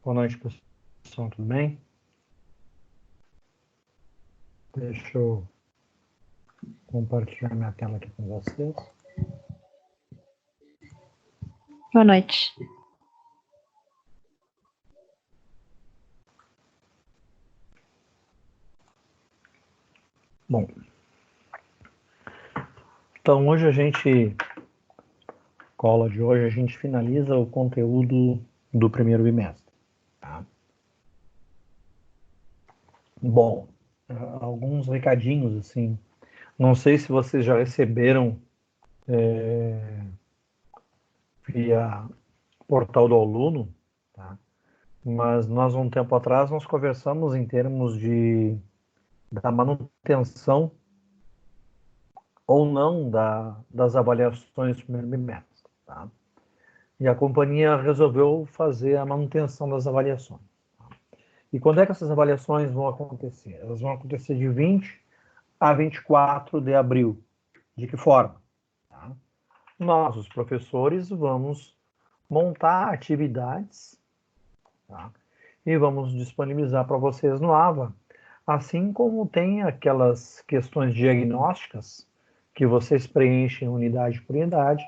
Boa noite, pessoal. Tudo bem? Deixa eu compartilhar minha tela aqui com vocês. Boa noite. Bom, então hoje cola de hoje, a gente finaliza o conteúdo do primeiro bimestre. Tá? Bom, alguns recadinhos, assim. Não sei se vocês já receberam via portal do aluno, tá? Mas nós, um tempo atrás, nós conversamos em termos da manutenção ou não das avaliações do primeiro bimestre. Tá? E a companhia resolveu fazer a manutenção das avaliações. Tá? E quando é que essas avaliações vão acontecer? Elas vão acontecer de 20 a 24 de abril. De que forma? Tá? Nós, os professores, vamos montar atividades, tá? E vamos disponibilizar para vocês no AVA, assim como tem aquelas questões diagnósticas que vocês preenchem unidade por unidade.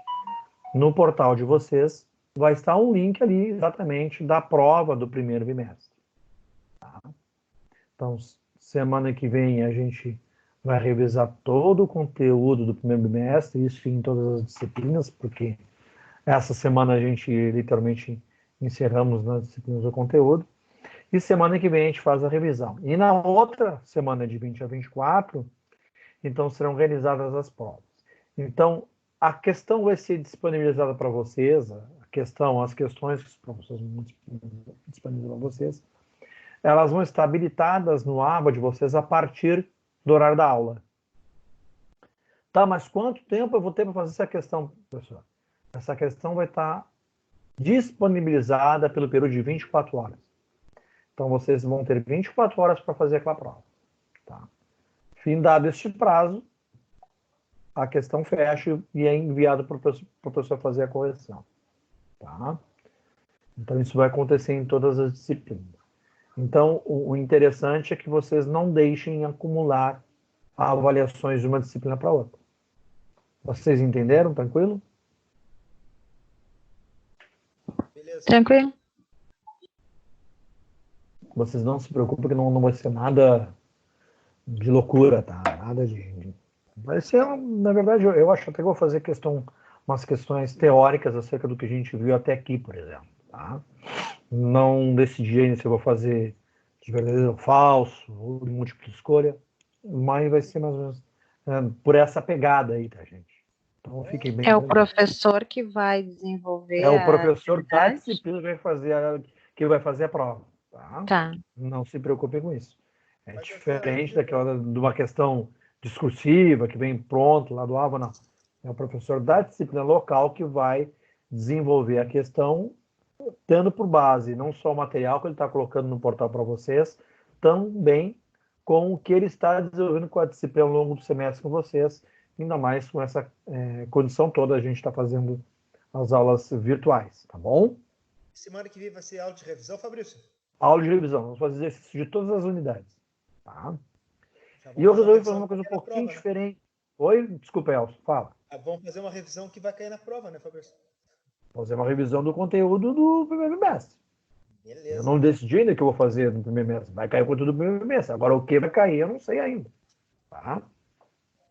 No portal de vocês vai estar um link ali exatamente da prova do primeiro bimestre. Tá? Então, semana que vem a gente vai revisar todo o conteúdo do primeiro bimestre, isso em todas as disciplinas, porque essa semana a gente literalmente encerramos nas disciplinas do conteúdo. E semana que vem a gente faz a revisão. E na outra semana, de 20 a 24, então serão realizadas as provas. Então, a questão vai ser disponibilizada para vocês, as questões que os professores vão disponibilizar para vocês, elas vão estar habilitadas no AVA de vocês a partir do horário da aula. Tá, mas quanto tempo eu vou ter para fazer essa questão, professor? Essa questão vai estar disponibilizada pelo período de 24 horas. Então, vocês vão ter 24 horas para fazer aquela prova. Tá? Fim dado este prazo, a questão fecha e é enviado para o professor fazer a correção. Tá? Então, isso vai acontecer em todas as disciplinas. Então, o interessante é que vocês não deixem acumular avaliações de uma disciplina para outra. Vocês entenderam? Tranquilo? Beleza. Tranquilo. Vocês não se preocupem que não vai ser nada de loucura, tá? Nada de... Vai ser, na verdade, eu acho até que vou fazer umas questões teóricas acerca do que a gente viu até aqui, por exemplo. Tá? Não decidi ainda se eu vou fazer de verdadeiro ou falso, ou de múltipla escolha, mas vai ser mais ou menos por essa pegada aí, tá, gente? Então fiquem bem. É o professor que vai desenvolver o professor da atividade? disciplina que vai fazer a prova. Tá? Tá. Não se preocupem com isso. É diferente daquela de uma questão discursiva que vem pronto lá do AVA, não. É o professor da disciplina local que vai desenvolver a questão, tendo por base não só o material que ele está colocando no portal para vocês, também com o que ele está desenvolvendo com a disciplina ao longo do semestre com vocês, ainda mais com essa condição toda, a gente está fazendo as aulas virtuais, tá bom? Semana que vem vai ser aula de revisão, Fabrício? Aula de revisão, vamos fazer exercício de todas as unidades. Tá? E eu resolvi fazer uma coisa um pouquinho diferente. Oi? Desculpa, Elcio, fala. Vamos fazer uma revisão que vai cair na prova, né, Fabrício? Fazer uma revisão do conteúdo do primeiro bimestre. Beleza. Eu não decidi ainda o que eu vou fazer no primeiro bimestre. Vai cair o conteúdo do primeiro bimestre. Agora, o que vai cair, eu não sei ainda. Tá?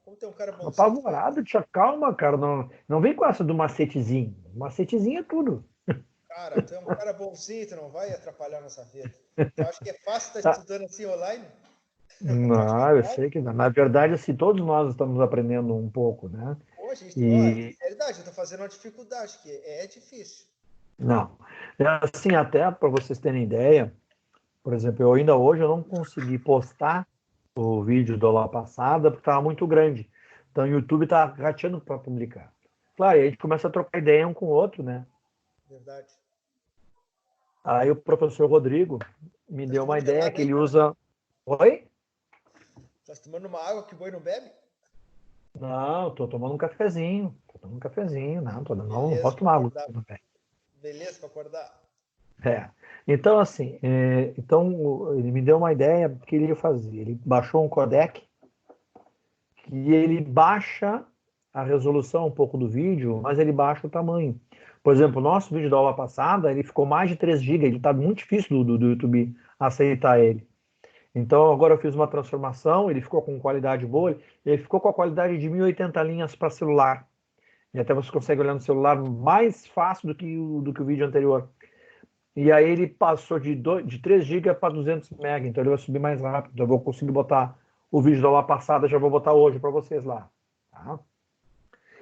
Como tem um cara bom. Apavorado, tia, calma, cara. Não vem com essa do macetezinho. Macetezinho é tudo. Cara, tu é um cara bonzinho, tu não vai atrapalhar nossa vida. Tu acha que é fácil estar estudando assim online? Não, eu sei que não. Na verdade, assim, todos nós estamos aprendendo um pouco, né? Pô, gente, é verdade, eu tô fazendo uma dificuldade, que é difícil. Não. Assim, até para vocês terem ideia, por exemplo, hoje eu não consegui postar o vídeo da aula passada porque estava muito grande. Então, o YouTube está rateando para publicar. Claro, aí a gente começa a trocar ideia um com o outro, né? Verdade. Aí o professor Rodrigo me deu uma ideia que ele usa... Oi? Tá tomando uma água que o boi não bebe? Não, tô tomando um cafezinho. Não posso tomar água. Beleza para acordar. Então, assim, ele me deu uma ideia do que ele ia fazer. Ele baixou um codec e ele baixa a resolução um pouco do vídeo, mas ele baixa o tamanho. Por exemplo, o nosso vídeo da aula passada, ele ficou mais de 3 GB, ele está muito difícil do YouTube aceitar ele. Então, agora eu fiz uma transformação, ele ficou com qualidade boa, ele ficou com a qualidade de 1080 linhas para celular. E até você consegue olhar no celular mais fácil do que o vídeo anterior. E aí ele passou de 3 GB para 200 MB, então ele vai subir mais rápido. Então eu vou conseguir botar o vídeo da aula passada, já vou botar hoje para vocês lá. Tá?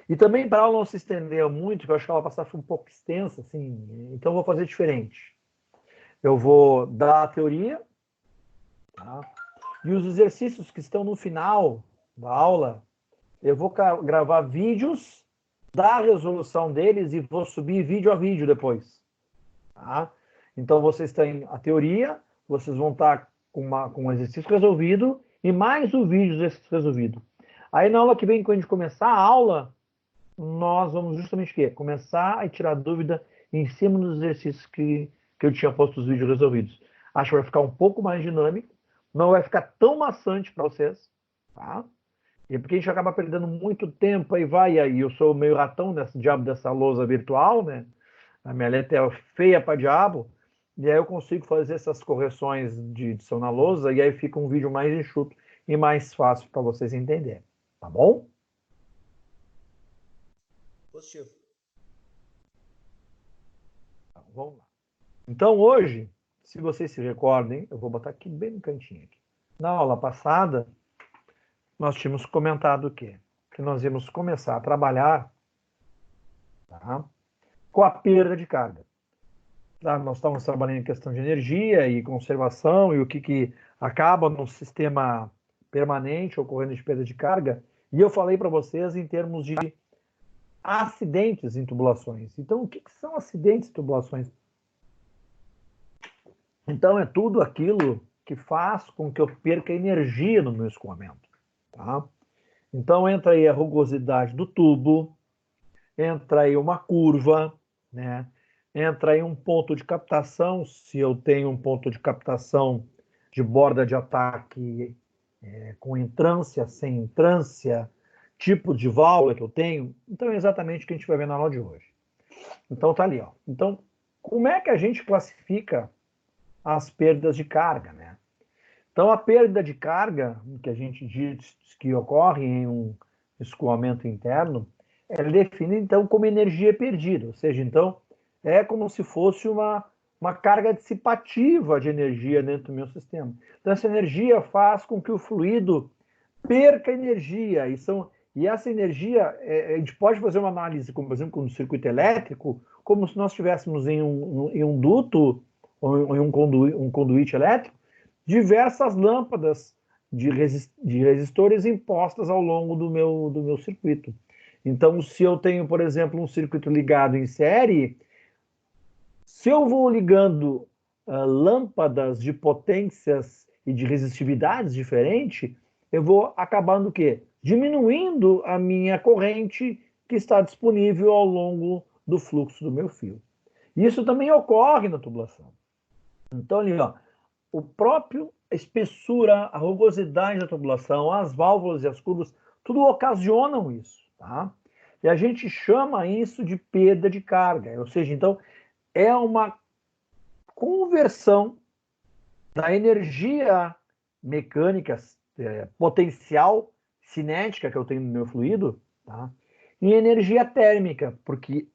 E também, para a aula não se estender muito, que eu acho que a aula passada foi um pouco extensa, assim, então eu vou fazer diferente. Eu vou dar a teoria, tá? E os exercícios que estão no final da aula, eu vou gravar vídeos da resolução deles e vou subir vídeo a vídeo depois. Tá? Então vocês têm a teoria, vocês vão estar com um exercício resolvido e mais o vídeo do exercício resolvido. Aí na aula que vem, quando a gente começar a aula, nós vamos justamente o quê? Começar a tirar dúvida em cima dos exercícios que eu tinha posto os vídeos resolvidos. Acho que vai ficar um pouco mais dinâmico, não vai ficar tão maçante para vocês, tá? E porque a gente acaba perdendo muito tempo, aí eu sou meio ratão nesse diabo dessa lousa virtual, né? A minha letra é feia para diabo, e aí eu consigo fazer essas correções de edição na lousa, e aí fica um vídeo mais enxuto e mais fácil para vocês entenderem, tá bom? Positivo. Então, vamos lá. Então hoje, se vocês se recordem, eu vou botar aqui bem no cantinho. Aqui. Na aula passada, nós tínhamos comentado o quê? Que nós íamos começar a trabalhar, tá, com a perda de carga. Tá? Nós estávamos trabalhando em questão de energia e conservação e o que acaba no sistema permanente ocorrendo de perda de carga. E eu falei para vocês em termos de acidentes em tubulações. Então, o que são acidentes em tubulações? Então, é tudo aquilo que faz com que eu perca energia no meu escoamento. Tá? Então, entra aí a rugosidade do tubo, entra aí uma curva, né? Entra aí um ponto de captação, se eu tenho um ponto de captação de borda de ataque com entrância, sem entrância, tipo de válvula que eu tenho. Então, é exatamente o que a gente vai ver na aula de hoje. Então, tá ali, ó. Então, como é que a gente classifica as perdas de carga, né? Então, a perda de carga, que a gente diz que ocorre em um escoamento interno, ela é definida, então, como energia perdida, ou seja, então, é como se fosse uma carga dissipativa de energia dentro do meu sistema. Então, essa energia faz com que o fluido perca energia, e essa energia, a gente pode fazer uma análise, como, por exemplo, no circuito elétrico, como se nós estivéssemos em um duto, ou em um conduíte elétrico, diversas lâmpadas de resistores impostas ao longo do meu circuito. Então, se eu tenho, por exemplo, um circuito ligado em série, se eu vou ligando lâmpadas de potências e de resistividades diferentes, eu vou acabando o quê? Diminuindo a minha corrente que está disponível ao longo do fluxo do meu fio. Isso também ocorre na tubulação. Então, ali, ó, o próprio espessura, a rugosidade da tubulação, as válvulas e as curvas, tudo ocasionam isso, tá? E a gente chama isso de perda de carga, ou seja, então, é uma conversão da energia mecânica potencial cinética que eu tenho no meu fluido, tá, em energia térmica, porque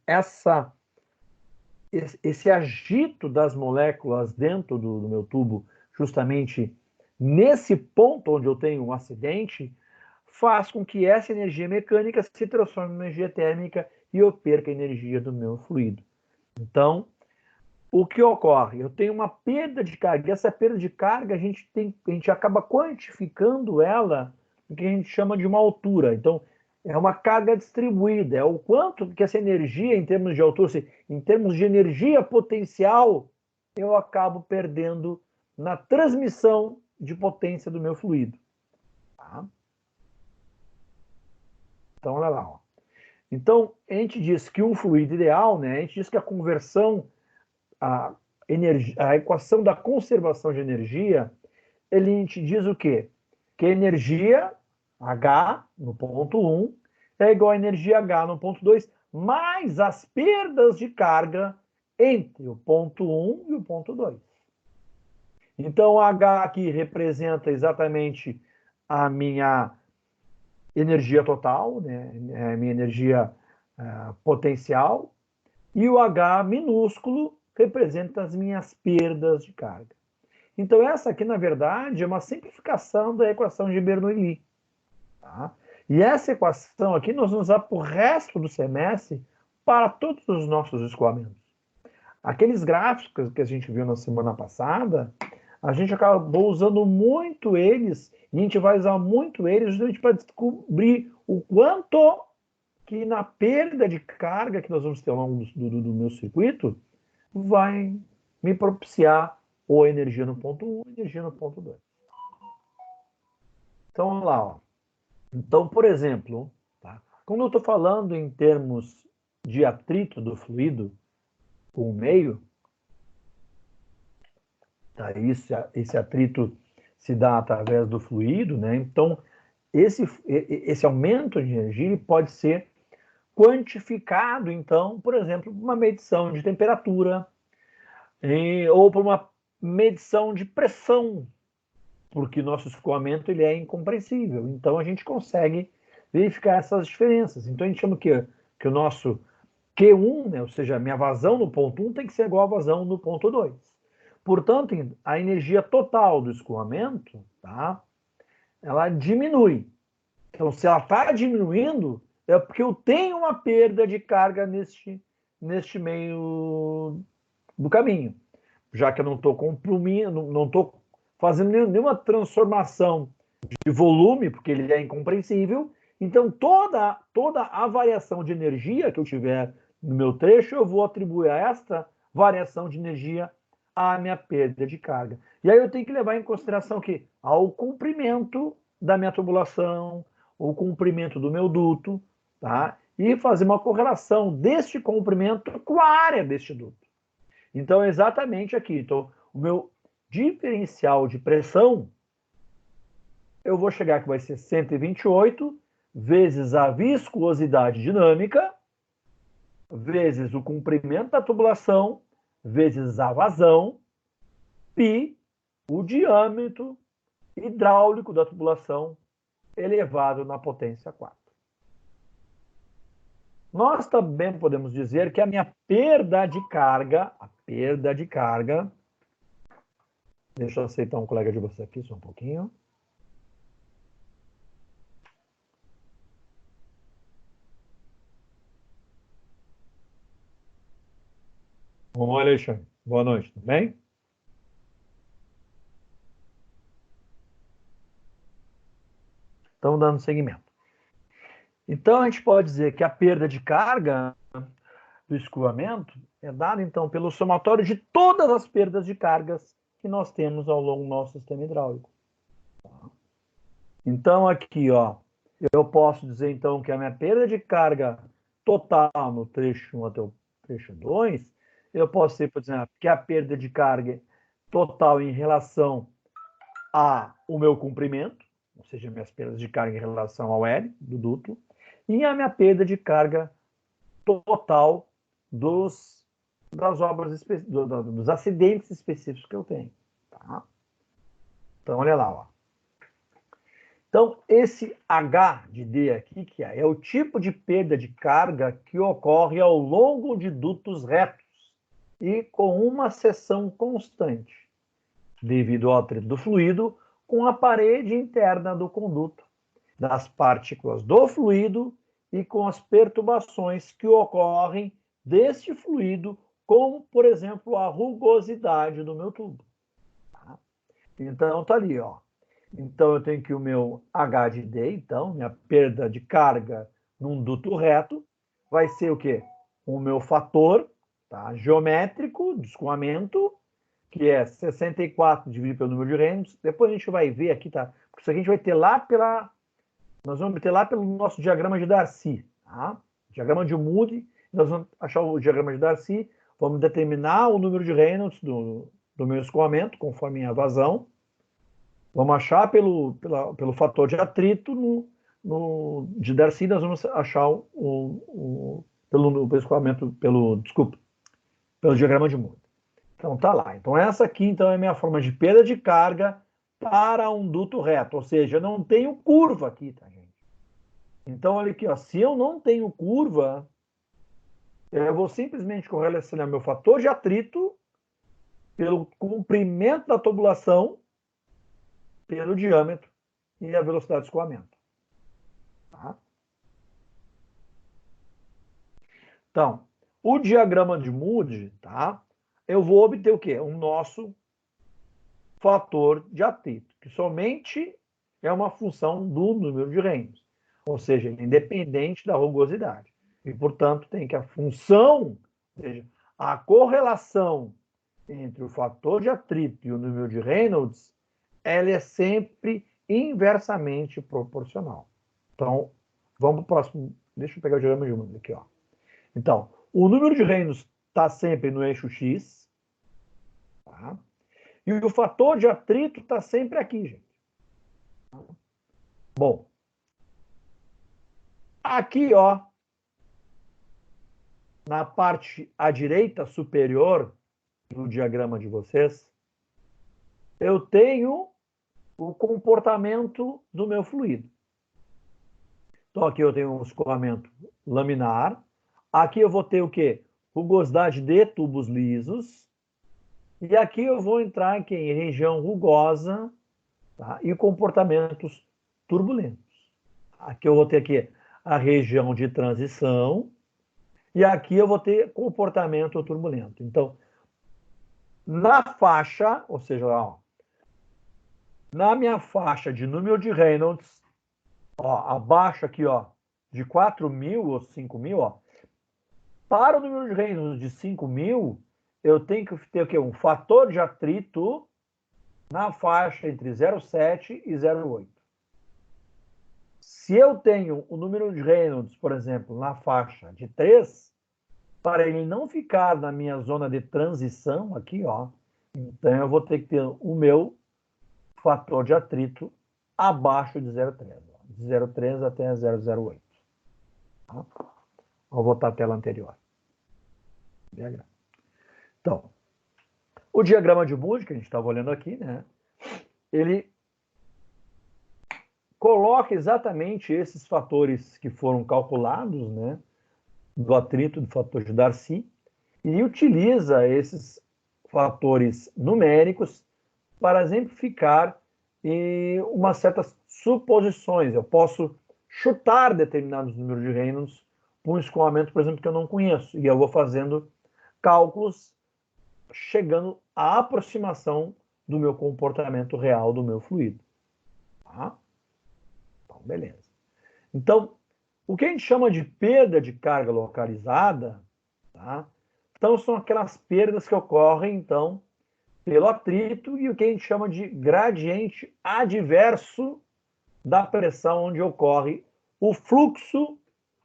esse agito das moléculas dentro do meu tubo, justamente nesse ponto onde eu tenho um acidente, faz com que essa energia mecânica se transforme em energia térmica e eu perca a energia do meu fluido. Então, o que ocorre? Eu tenho uma perda de carga, e essa perda de carga a gente acaba quantificando ela no que a gente chama de uma altura. Então, é uma carga distribuída, é o quanto que essa energia, em termos de altura, em termos de energia potencial, eu acabo perdendo na transmissão de potência do meu fluido. Tá? Então, olha lá. Ó. Então, a gente diz que um fluido ideal, né, a gente diz que a conversão a equação da conservação de energia, ele te diz o quê? Que a energia H no ponto 1 é igual a energia H no ponto 2, mais as perdas de carga entre o ponto 1 e o ponto 2. Então, H aqui representa exatamente a minha energia total, né? A minha energia potencial, e o H minúsculo representa as minhas perdas de carga. Então, essa aqui, na verdade, é uma simplificação da equação de Bernoulli. Tá? E essa equação aqui nós vamos usar para o resto do semestre para todos os nossos escoamentos. Aqueles gráficos que a gente viu na semana passada, a gente acabou usando muito eles, e a gente vai usar muito eles justamente para descobrir o quanto que na perda de carga que nós vamos ter ao longo do meu circuito, vai me propiciar ou energia no ponto 1 ou energia no ponto 2. Então, vamos lá. Ó. Então, por exemplo, tá? Quando eu estou falando em termos de atrito do fluido com o meio, tá? Esse atrito se dá através do fluido, né? Então, esse aumento de energia ele pode ser quantificado, então, por exemplo, uma medição de temperatura ou por uma medição de pressão, porque nosso escoamento ele é incompreensível. Então, a gente consegue verificar essas diferenças. Então, a gente chama que o nosso Q1, né, ou seja, a minha vazão no ponto 1 tem que ser igual à vazão no ponto 2. Portanto, a energia total do escoamento, tá, ela diminui. Então, se ela está diminuindo, é porque eu tenho uma perda de carga neste meio do caminho. Já que eu não estou comprimindo, não estou fazendo nenhuma transformação de volume, porque ele é incompreensível. Então, toda a variação de energia que eu tiver no meu trecho, eu vou atribuir a esta variação de energia à minha perda de carga. E aí eu tenho que levar em consideração que ao comprimento da minha tubulação, o comprimento do meu duto, tá? E fazer uma correlação deste comprimento com a área deste duto. Então, é exatamente aqui. Então, o meu diferencial de pressão, eu vou chegar que vai ser 128 vezes a viscosidade dinâmica, vezes o comprimento da tubulação, vezes a vazão, pi, o diâmetro hidráulico da tubulação elevado na potência 4. Nós também podemos dizer que a minha perda de carga, deixa eu aceitar um colega de você aqui só um pouquinho. Oi, Alexandre. Boa noite, tudo bem? Estamos dando seguimento. Então, a gente pode dizer que a perda de carga do escoamento é dada, então, pelo somatório de todas as perdas de cargas que nós temos ao longo do nosso sistema hidráulico. Então, aqui, ó, eu posso dizer, então, que a minha perda de carga total no trecho 1 até o trecho 2, eu posso ser, por exemplo, que a perda de carga total em relação ao meu comprimento, ou seja, minhas perdas de carga em relação ao L do duto, e a minha perda de carga total das obras, dos acidentes específicos que eu tenho. Tá? Então, olha lá. Ó. Então, esse H de D aqui, que é o tipo de perda de carga que ocorre ao longo de dutos retos e com uma seção constante, devido ao atrito do fluido com a parede interna do conduto, das partículas do fluido e com as perturbações que ocorrem deste fluido, como, por exemplo, a rugosidade do meu tubo. Tá? Então, tá ali, ó. Então, eu tenho que o meu H de D, então, minha perda de carga num duto reto, vai ser o quê? O meu fator, tá, geométrico de escoamento, que é 64 dividido pelo número de rêmos. Depois a gente vai ver aqui, tá? Porque isso aqui a gente vai ter lá nós vamos ter lá pelo nosso diagrama de Darcy, tá? Diagrama de Moody, nós vamos achar o diagrama de Darcy, Vamos determinar o número de Reynolds do meu escoamento, conforme minha vazão. Vamos achar pelo fator de atrito de Darcy, nós vamos achar pelo escoamento, pelo diagrama de Moody. Então tá lá. Então essa aqui então é a minha forma de perda de carga para um duto reto, ou seja, eu não tenho curva aqui, tá, gente? Então olha aqui, ó, se eu não tenho curva, eu vou simplesmente correlacionar meu fator de atrito pelo comprimento da tubulação, pelo diâmetro e a velocidade de escoamento. Tá? Então, o diagrama de Moody, tá? Eu vou obter o quê? Um nosso fator de atrito, que somente é uma função do número de Reynolds, ou seja, independente da rugosidade. E, portanto, tem que a função, ou seja, a correlação entre o fator de atrito e o número de Reynolds, ela é sempre inversamente proporcional. Então, vamos para o próximo. Deixa eu pegar o diagrama de Moody aqui, ó. Então, o número de Reynolds está sempre no eixo X, tá? E o fator de atrito está sempre aqui, gente. Bom, aqui, ó, na parte à direita superior do diagrama de vocês, eu tenho o comportamento do meu fluido. Então, aqui eu tenho um escoamento laminar. Aqui eu vou ter o quê? Rugosidade de tubos lisos. E aqui eu vou entrar aqui em região rugosa, tá? E comportamentos turbulentos. Aqui eu vou ter aqui a região de transição. E aqui eu vou ter comportamento turbulento. Então, na faixa, ou seja, ó, na minha faixa de número de Reynolds, ó, abaixo aqui, ó, de 4.000 ou 5.000, ó, para o número de Reynolds de 5.000, eu tenho que ter o quê? Um fator de atrito na faixa entre 0,7 e 0,8. Se eu tenho o número de Reynolds, por exemplo, na faixa de 3, para ele não ficar na minha zona de transição aqui, ó, então eu vou ter que ter o meu fator de atrito abaixo de 0,3, de 0,3 até 0,08. Tá? Vou voltar à tela anterior. Diagrama. Então, o diagrama de Moody, que a gente estava olhando aqui, né, ele coloca exatamente esses fatores que foram calculados, né, do atrito, do fator de Darcy, e utiliza esses fatores numéricos para exemplificar umas certas suposições. Eu posso chutar determinados números de Reynolds para um escoamento, por exemplo, que eu não conheço, e eu vou fazendo cálculos chegando à aproximação do meu comportamento real do meu fluido. Tá? Então, beleza. Então, o que a gente chama de perda de carga localizada, tá? Então, são aquelas perdas que ocorrem, então, pelo atrito e o que a gente chama de gradiente adverso da pressão onde ocorre o fluxo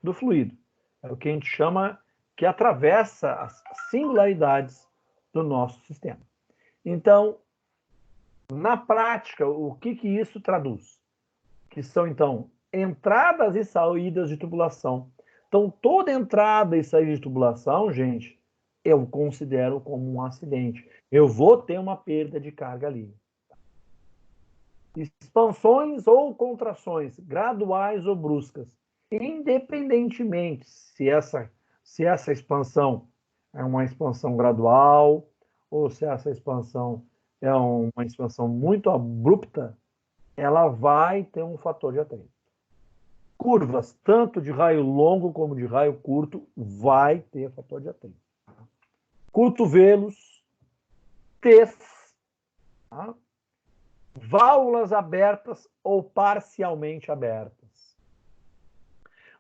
do fluido. É o que a gente chama que atravessa as singularidades do nosso sistema. Então, na prática, o que isso traduz? Que são, então, entradas e saídas de tubulação. Então, toda entrada e saída de tubulação, gente, eu considero como um acidente. Eu vou ter uma perda de carga ali. Expansões ou contrações, graduais ou bruscas, independentemente se essa expansão é uma expansão gradual ou se essa expansão é uma expansão muito abrupta, ela vai ter um fator de atrito. Curvas, tanto de raio longo como de raio curto, vai ter fator de atrito. Cotovelos, T's, tá? Válvulas abertas ou parcialmente abertas.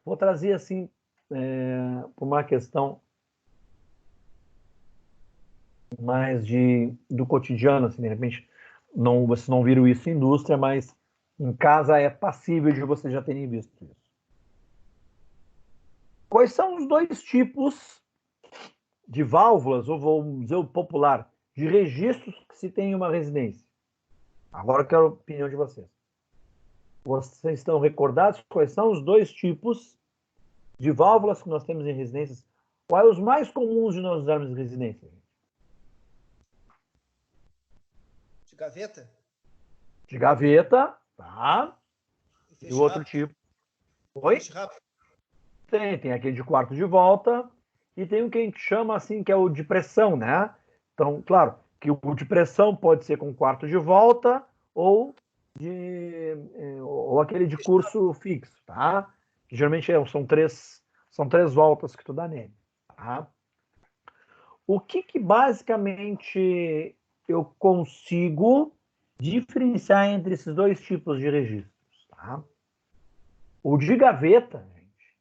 Vou trazer assim, para uma questão mais do cotidiano, assim, de repente, vocês não viram isso em indústria, mas em casa é passível de vocês já terem visto isso. Quais são os dois tipos de válvulas, ou vou dizer o popular, de registros que se tem em uma residência. Agora eu quero a opinião de vocês. Vocês estão recordados quais são os dois tipos de válvulas que nós temos em residências? Quais os mais comuns de nós usarmos em residência? De gaveta? De gaveta, tá? E o outro tipo? Oi? Fecha rápido. Tem aquele de quarto de volta e tem o que a gente chama assim, que é o de pressão, né? Então, claro, que o de pressão pode ser com quarto de volta ou ou aquele de curso fixo, tá? Que geralmente são três voltas que tu dá nele, tá? O que basicamente eu consigo diferenciar entre esses dois tipos de registros, tá? O de gaveta, gente,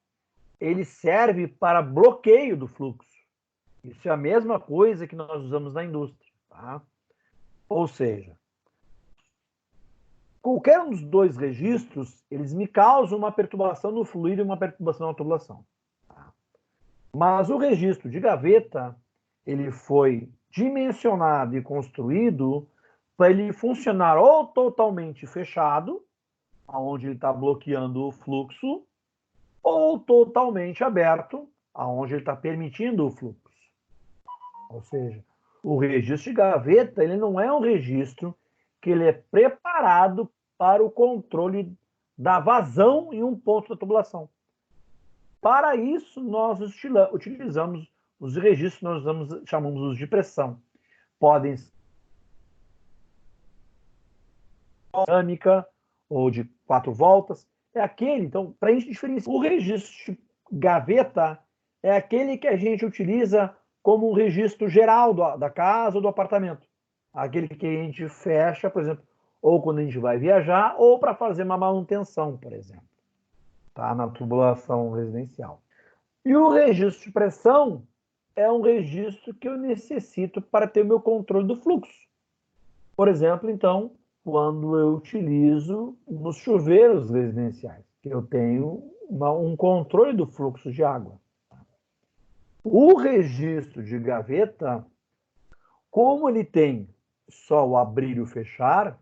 ele serve para bloqueio do fluxo. Isso é a mesma coisa que nós usamos na indústria, tá? Ou seja, qualquer um dos dois registros, eles me causam uma perturbação no fluido e uma perturbação na tubulação. Tá? Mas o registro de gaveta, ele foi dimensionado e construído para ele funcionar ou totalmente fechado, onde ele está bloqueando o fluxo, ou totalmente aberto, aonde ele está permitindo o fluxo. Ou seja, o registro de gaveta, ele não é um registro que ele é preparado para o controle da vazão em um ponto da tubulação. Para isso, nós utilizamos os registros, chamamos os de pressão. Podem ser dinâmica ou de 4 voltas. É aquele, então, para a gente diferenciar, o registro de gaveta é aquele que a gente utiliza como um registro geral da casa ou do apartamento. Aquele que a gente fecha, por exemplo, ou quando a gente vai viajar, ou para fazer uma manutenção, por exemplo, tá? Na tubulação residencial. E o registro de pressão é um registro que eu necessito para ter o meu controle do fluxo. Por exemplo, então, quando eu utilizo nos chuveiros residenciais, que eu tenho um controle do fluxo de água. O registro de gaveta, como ele tem só o abrir e o fechar,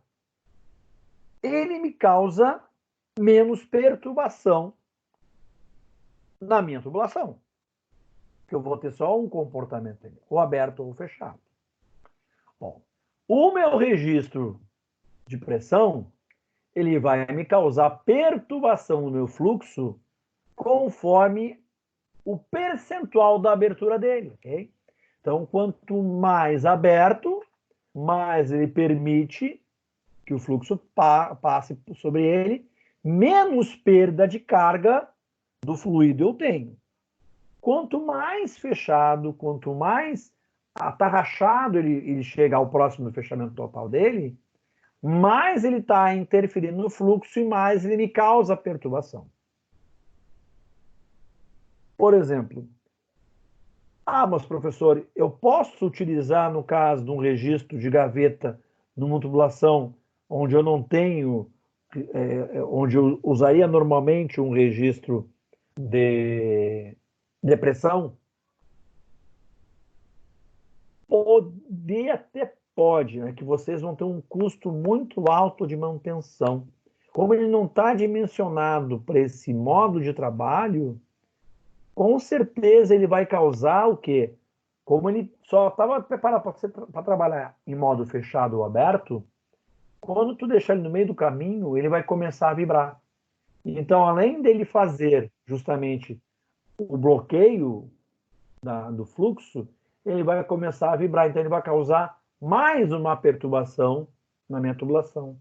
ele me causa menos perturbação na minha tubulação. Que eu vou ter só um comportamento, ou aberto ou fechado. Bom, o meu registro de pressão, ele vai me causar perturbação no meu fluxo conforme o percentual da abertura dele, ok? Então, quanto mais aberto, mais ele permite que o fluxo passe sobre ele, menos perda de carga do fluido eu tenho. Quanto mais fechado, quanto mais atarrachado ele chega ao próximo fechamento total dele, mais ele está interferindo no fluxo e mais ele me causa perturbação. Por exemplo, mas professor, eu posso utilizar, no caso de um registro de gaveta, numa tubulação onde eu não tenho, onde eu usaria normalmente um registro de pressão? Até pode, né, que vocês vão ter um custo muito alto de manutenção. Como ele não está dimensionado para esse modo de trabalho, com certeza ele vai causar o quê? Como ele só estava preparado para trabalhar em modo fechado ou aberto, quando tu deixar ele no meio do caminho, ele vai começar a vibrar. Então, além dele fazer justamente o bloqueio do fluxo, ele vai começar a vibrar. Então, ele vai causar mais uma perturbação na minha tubulação.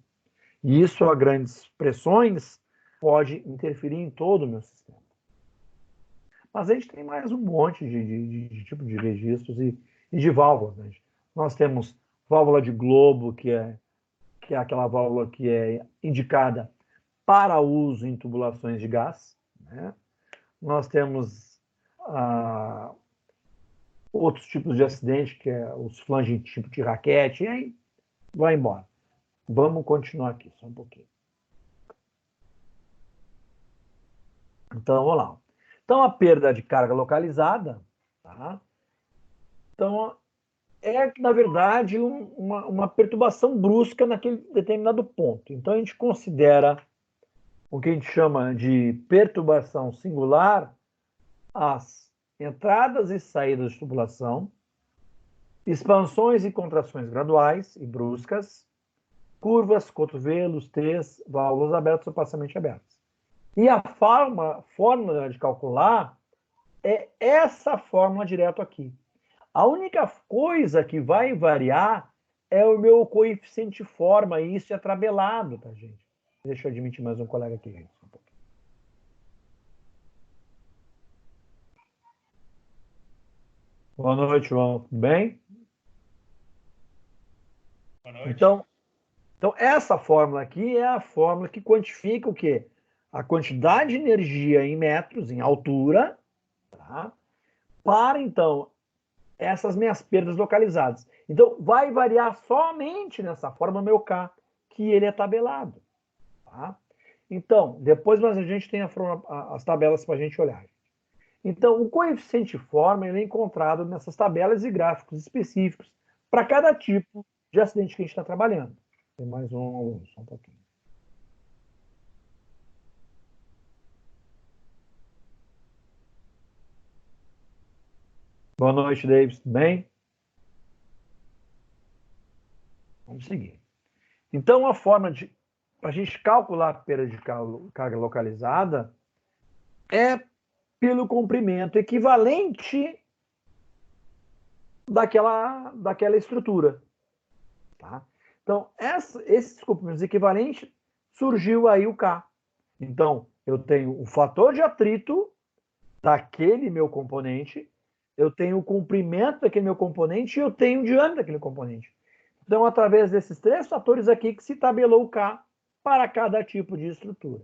E isso, a grandes pressões, pode interferir em todo o meu sistema. Mas a gente tem mais um monte de tipo de registros e de válvulas. Né? Nós temos válvula de globo, que é aquela válvula que é indicada para uso em tubulações de gás. Né? Nós temos outros tipos de acidente, que é os flanges tipo de raquete, e aí vai embora. Vamos continuar aqui, só um pouquinho. Então, vamos lá. Então, a perda de carga localizada, tá? Então, na verdade, uma perturbação brusca naquele determinado ponto. Então, a gente considera o que a gente chama de perturbação singular as entradas e saídas de tubulação, expansões e contrações graduais e bruscas, curvas, cotovelos, T's, válvulas abertas ou parcialmente abertas. E a fórmula de calcular é essa fórmula direto aqui. A única coisa que vai variar é o meu coeficiente forma, e isso é tabelado, tá, gente? Deixa eu admitir mais um colega aqui, gente. Boa noite, João. Tudo bem? Boa noite. Então, essa fórmula aqui é a fórmula que quantifica o quê? A quantidade de energia em metros, em altura, tá? Para, então, essas minhas perdas localizadas. Então, vai variar somente nessa forma meu K, que ele é tabelado. Tá? Então, depois mais a gente tem as tabelas para a gente olhar. Então, o coeficiente forma ele é encontrado nessas tabelas e gráficos específicos para cada tipo de acidente que a gente está trabalhando. Tem mais um, só um pouquinho. Boa noite, Davis. Tudo bem? Vamos seguir. Então, a forma de a gente calcular a perda de carga localizada é pelo comprimento equivalente daquela estrutura. Tá? Então, esses comprimentos equivalentes, surgiu aí o K. Então, eu tenho o fator de atrito daquele meu componente, eu tenho o comprimento daquele meu componente e eu tenho o diâmetro daquele componente. Então, através desses três fatores aqui que se tabelou o K para cada tipo de estrutura.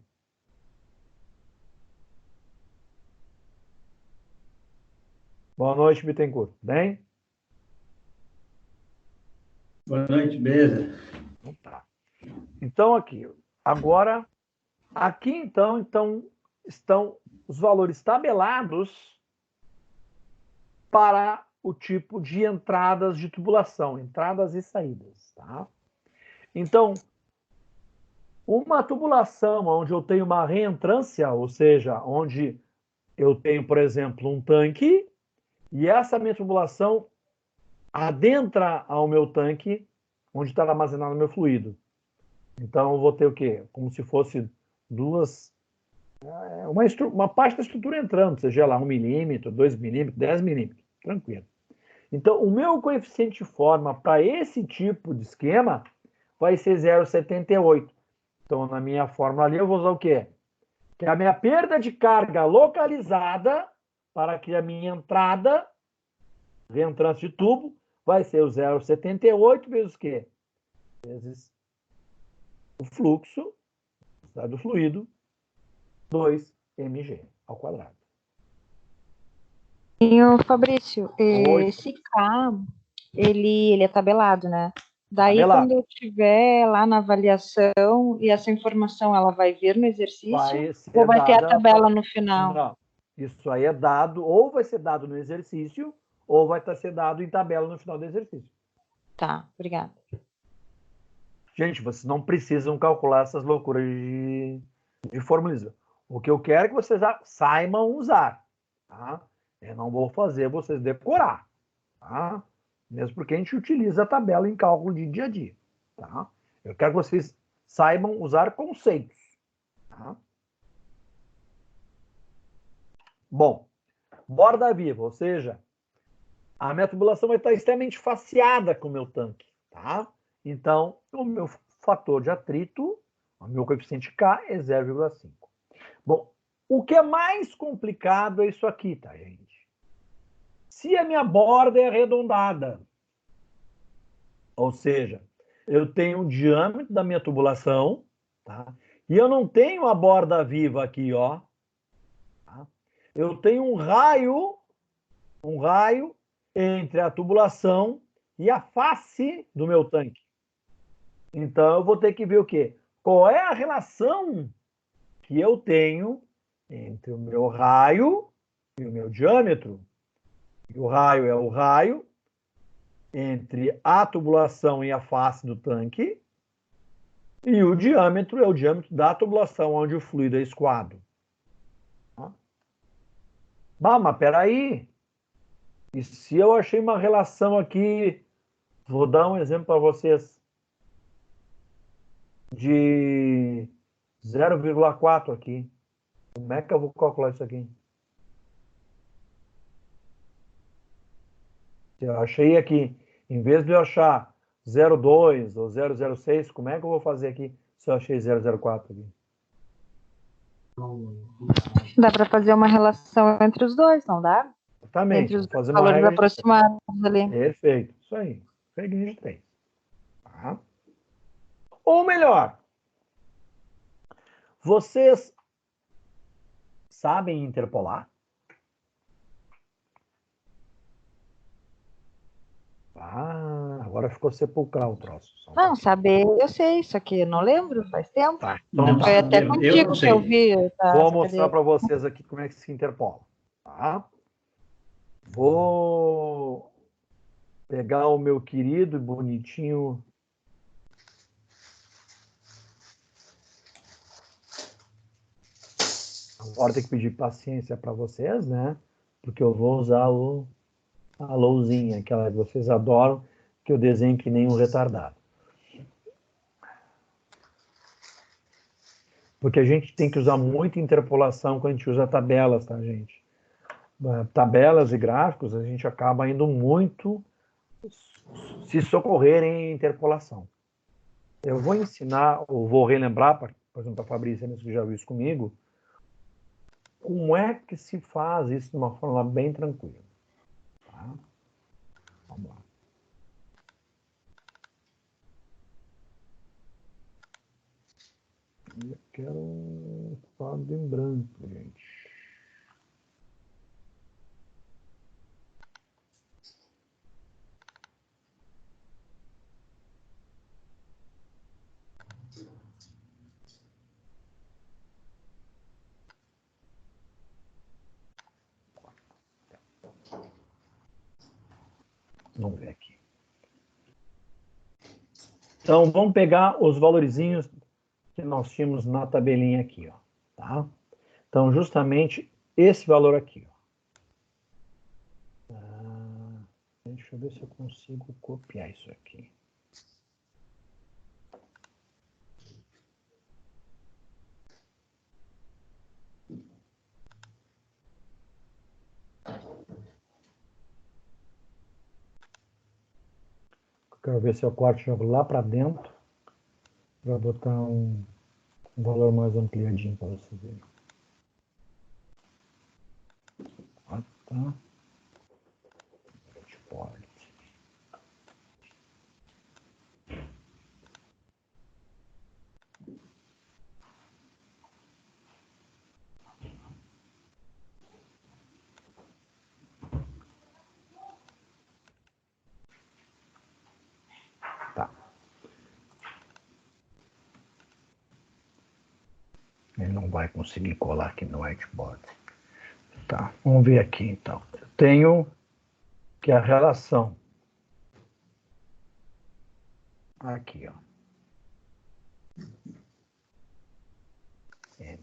Boa noite, Bittencourt. Bem? Boa noite, beleza? Então, tá. Então, agora, aqui então estão os valores tabelados para o tipo de entradas de tubulação, entradas e saídas, tá? Então, uma tubulação onde eu tenho uma reentrância, ou seja, onde eu tenho, por exemplo, um tanque, e essa minha tubulação adentra ao meu tanque, onde está armazenado o meu fluido. Então, eu vou ter o quê? Como se fosse uma parte da estrutura entrando, seja lá 1 milímetro, 2 milímetros, 10 milímetros, tranquilo. Então, o meu coeficiente de forma para esse tipo de esquema vai ser 0,78. Então, na minha fórmula ali, eu vou usar o quê? Que é a minha perda de carga localizada para que a minha entrada, reentrância de tubo, vai ser o 0,78 vezes o quê? Vezes o fluxo do fluido, 2 mg ao quadrado. E o Fabrício, Oi. esse K, ele é tabelado, né? Daí, Tabelado. quando eu estiver lá na avaliação e essa informação, ela vai vir no exercício ou vai ter a tabela no final? Não, isso aí é dado, ou vai ser dado no exercício, ou vai ser dado em tabela no final do exercício. Tá, obrigada. Gente, vocês não precisam calcular essas loucuras de formulismo. O que eu quero é que vocês saibam usar. Tá? Eu não vou fazer vocês decorar. Tá? Mesmo porque a gente utiliza a tabela em cálculo de dia a dia. Tá? Eu quero que vocês saibam usar conceitos. Tá? Bom, borda viva, ou seja, a minha tubulação vai estar extremamente faceada com o meu tanque. Tá? Então, o meu fator de atrito, o meu coeficiente K é 0,5. Bom, o que é mais complicado é isso aqui, tá, gente? Se a minha borda é arredondada, ou seja, eu tenho o diâmetro da minha tubulação, tá? E eu não tenho a borda viva aqui, ó. Tá? Eu tenho um raio entre a tubulação e a face do meu tanque. Então, eu vou ter que ver o quê? Qual é a relação que eu tenho entre o meu raio e o meu diâmetro. E o raio é o raio, entre a tubulação e a face do tanque, e o diâmetro é o diâmetro da tubulação onde o fluido é escoado. Bah, mas peraí. E se eu achei uma relação aqui, vou dar um exemplo para vocês, de 0,4 aqui. Como é que eu vou calcular isso aqui? Se eu achei aqui, em vez de eu achar 0,2 ou 0,06, como é que eu vou fazer aqui se eu achei 0,04 aqui? Dá para fazer uma relação entre os dois, não dá? Exatamente. Entre os Vou fazer uma valores regra aproximados ali. Perfeito. Isso aí. Regra de 3. Tá? Ou melhor, vocês sabem interpolar? Ah, agora ficou sepulcral o troço. Não, saber, eu sei isso aqui, eu não lembro, faz tempo. Tá, Não Foi até sabemos, eu contigo não que eu sei. vi. Tá, vou mostrar para vocês aqui como é que se interpola. Tá? Vou pegar o meu querido e bonitinho. Agora tem que pedir paciência para vocês, né? Porque eu vou usar a lousinha, aquela que vocês adoram, que eu desenho que nem um retardado. Porque a gente tem que usar muita interpolação quando a gente usa tabelas, tá, gente? Tabelas e gráficos, a gente acaba indo muito se socorrer em interpolação. Eu vou ensinar, ou vou relembrar, por exemplo, para a Fabrícia, que já viu isso comigo, como é que se faz isso de uma forma bem tranquila. Tá? Vamos lá. Eu quero um quadro em branco, gente. Vamos ver aqui. Então, vamos pegar os valorizinhos que nós tínhamos na tabelinha aqui, ó, tá? Então, justamente esse valor aqui, ó. Deixa eu ver se eu consigo copiar isso aqui. Quero ver se eu corto e jogo lá para dentro para botar um valor mais ampliadinho para você ver. Ah, tá. Pode. Tá. Ele não vai conseguir colar aqui no whiteboard. Tá, vamos ver aqui então. Eu tenho que a relação aqui, ó. É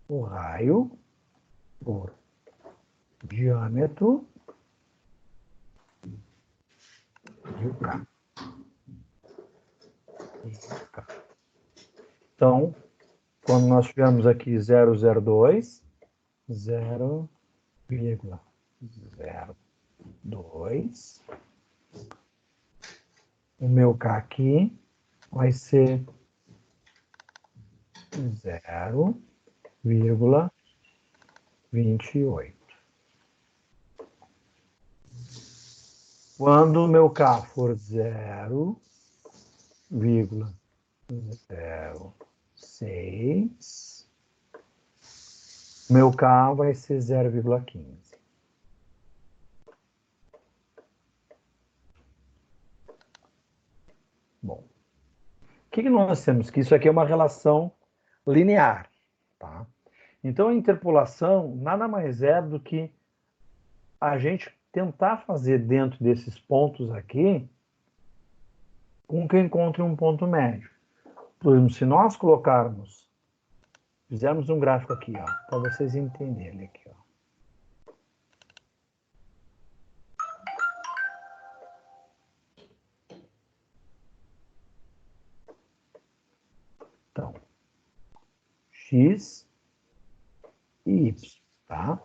o raio por diâmetro e o K. Então, quando nós tivermos aqui 0,02, 0,02, o meu K aqui vai ser 0,28. Quando o meu K for 0,06, meu K vai ser 0,15. Bom, o que nós temos? Que isso aqui é uma relação linear, tá? Então, a interpolação nada mais é do que a gente tentar fazer dentro desses pontos aqui com que eu encontre um ponto médio. Por exemplo, se nós fizermos um gráfico aqui, ó, para vocês entenderem aqui, ó. Então, x e y, tá?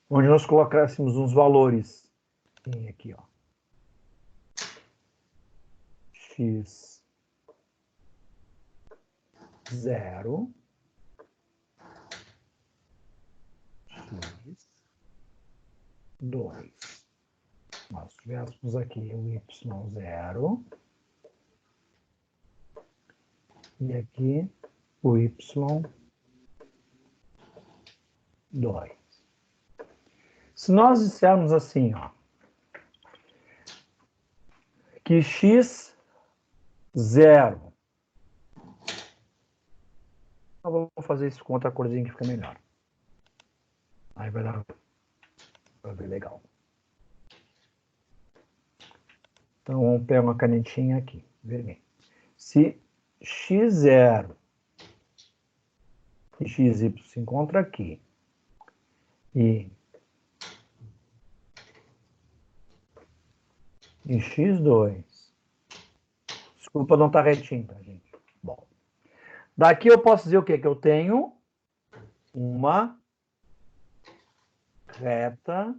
Onde nós colocássemos uns valores aqui, ó. X 0, x 2. Nós tivéssemos aqui o y0 e aqui o y2. Se nós dissermos assim, ó, que x 0, eu vou fazer isso com outra corzinha que fica melhor. Aí vai ver legal. Então, vamos pegar uma canetinha aqui, vermelha. Se x0 e xy se encontram aqui e x2, desculpa não estar retinho, tá, gente? Bom, daqui eu posso dizer o quê? Que eu tenho uma reta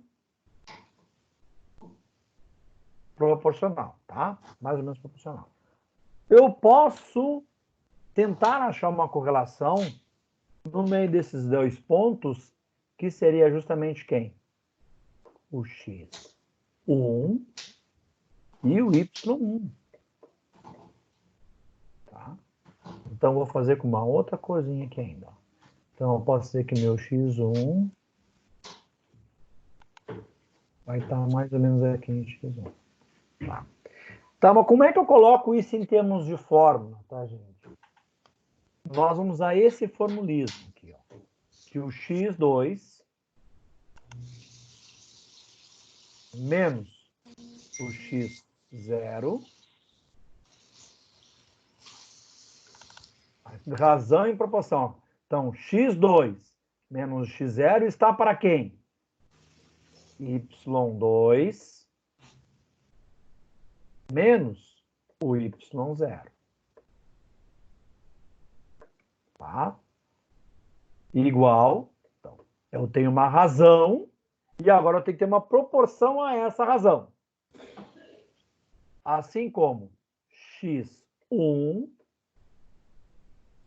proporcional, tá? Mais ou menos proporcional. Eu posso tentar achar uma correlação no meio desses dois pontos, que seria justamente quem? O x1 e o y1. Tá? Então, vou fazer com uma outra corzinha aqui ainda. Então, eu posso dizer que meu x1 vai estar mais ou menos aqui em x1. Tá. Tá, mas como é que eu coloco isso em termos de fórmula, tá, gente? Nós vamos usar esse formulismo aqui, ó. Que o x2 menos o x0, razão em proporção. Então, x2 menos x0 está para quem? y2 menos o y0. Tá? Igual, então, eu tenho uma razão e agora eu tenho que ter uma proporção a essa razão. Assim como x1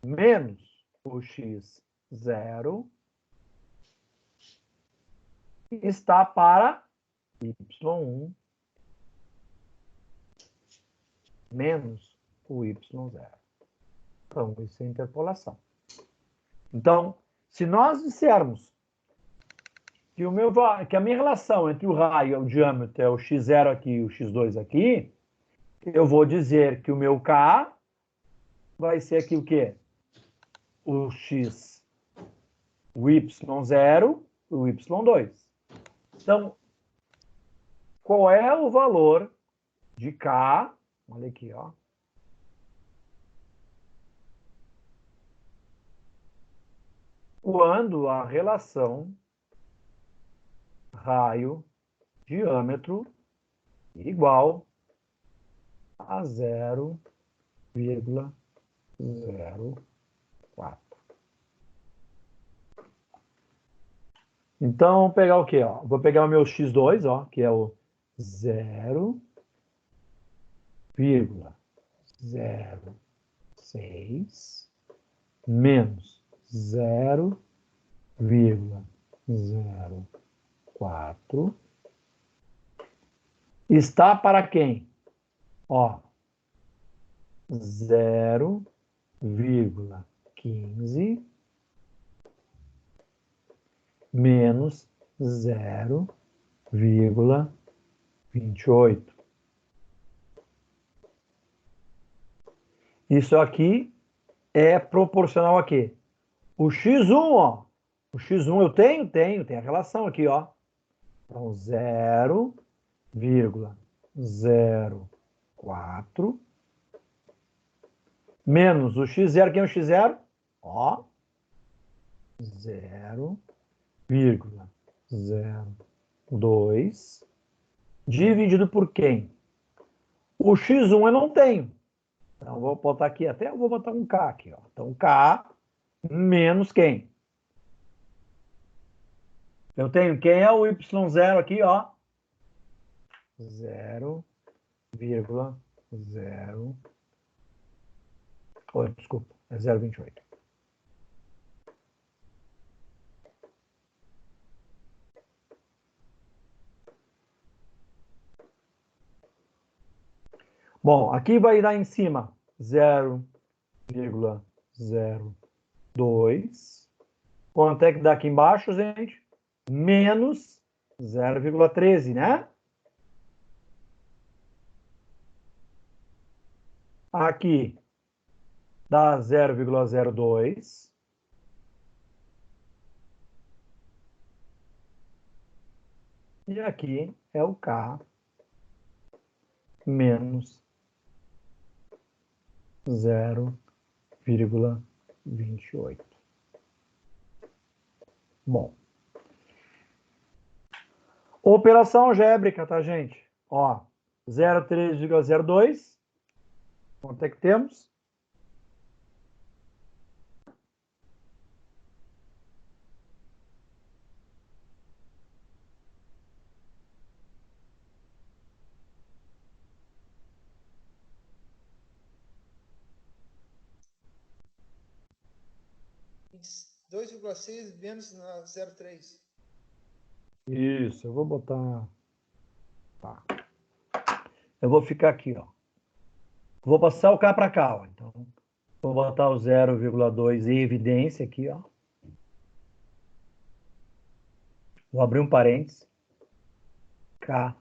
menos o x0 está para y1 menos o y0. Então, isso é interpolação. Então, se nós dissermos que, que a minha relação entre o raio e o diâmetro é o x0 aqui e o x2 aqui, eu vou dizer que o meu K vai ser aqui o quê? O x, o y0 e o y2. Então, qual é o valor de K? Olha aqui, ó. Quando a relação raio-diâmetro igual a 0,04. Então, vamos pegar o quê? Ó? Vou pegar o meu x2, ó, que é o 0,06 menos 0,04 está para quem? Ó, 0,15 menos 0,28. Isso aqui é proporcional a quê? O x1, ó. O x1 eu tenho a relação aqui, ó. Então, 0,15 0,04 menos o x0. Quem é o x0? Ó, 0,02 dividido por quem? O x1 eu não tenho. Então, vou botar aqui, até eu vou botar um K aqui. Ó. Então, K menos quem? Eu tenho, quem é o y0 aqui, ó? 0,0... Oh, desculpa, é 0,28. Bom, aqui vai dar em cima 0,02. Quanto é que dá aqui embaixo, gente? Menos 0,13, né? Aqui dá 0,02. E aqui é o K menos 0,28. Bom. Operação algébrica, tá, gente? Ó, 0,3,02. Quanto é que temos? Dois 2,6 menos na 0,3. Isso, eu vou botar... Tá. Eu vou ficar aqui, ó. Vou passar o K para cá, ó. Então, vou botar o 0,2 em evidência aqui, ó. Vou abrir um parênteses. K.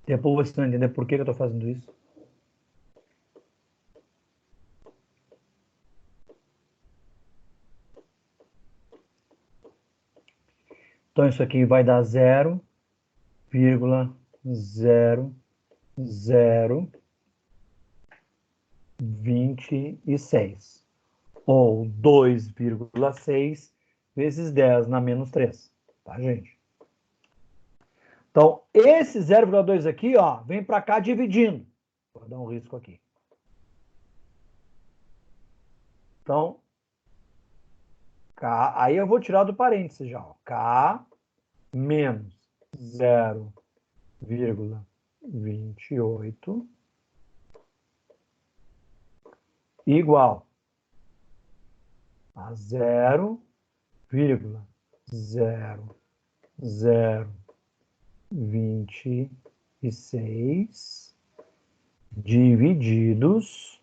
Depois vocês vão entender por que eu estou fazendo isso. Então, isso aqui vai dar 0,0026. Ou 2,6 vezes 10 na menos 3. Tá, gente? Então, esse 0,2 aqui, ó, vem para cá dividindo. Vou dar um risco aqui. Então, K, aí eu vou tirar do parênteses já. Ó. K menos 0,28 igual a 0,026 divididos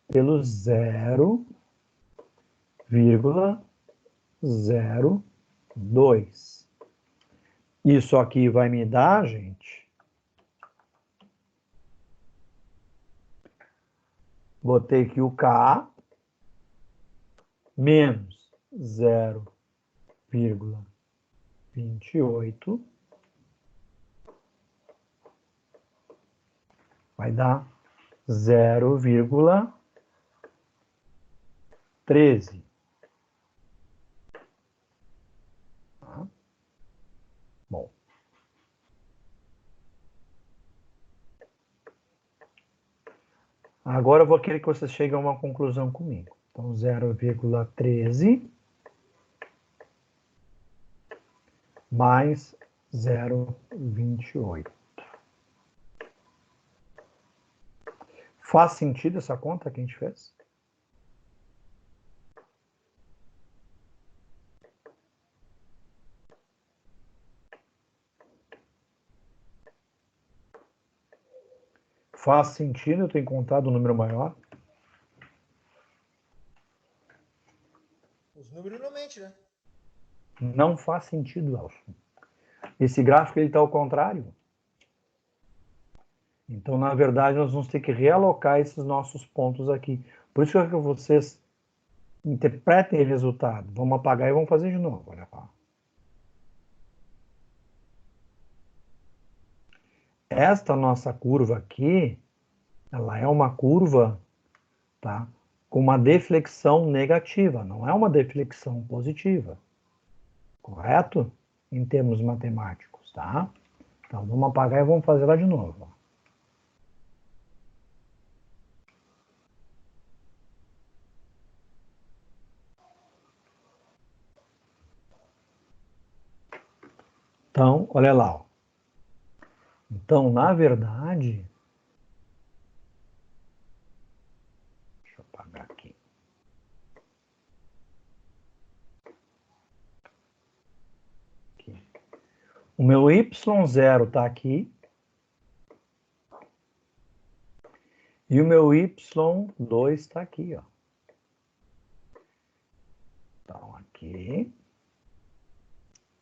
pelo 0,02. Isso aqui vai me dar, gente, botei aqui o K menos 0,28 vai dar 0,13. Tá? Bom. Agora eu vou querer que vocês cheguem a uma conclusão comigo. Então, 0,13 mais 0,28. Faz sentido essa conta que a gente fez? Faz sentido eu ter encontrado um número maior? Os números não mentem, né? Não faz sentido, Elson. Esse gráfico está ao contrário. Então, na verdade, nós vamos ter que realocar esses nossos pontos aqui. Por isso que eu quero que vocês interpretem o resultado. Vamos apagar e vamos fazer de novo. Olha lá. esta nossa curva aqui, ela é uma curva, tá, com uma deflexão negativa, não é uma deflexão positiva. Correto? Em termos matemáticos, tá? Então, vamos apagar e vamos fazer lá de novo. Então, olha lá. Ó. Então, na verdade... Deixa eu apagar aqui. O meu y0 está aqui. E o meu y2 está aqui, ó. Então, aqui.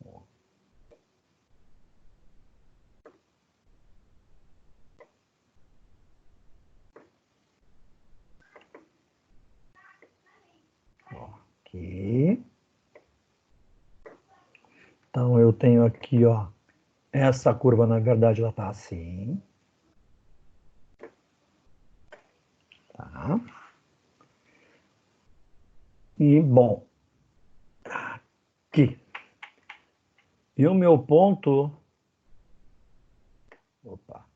Ó, aqui. Então, eu tenho aqui, ó. Essa curva, na verdade, ela está assim. Tá? E, bom. Aqui. E o meu ponto... Opa.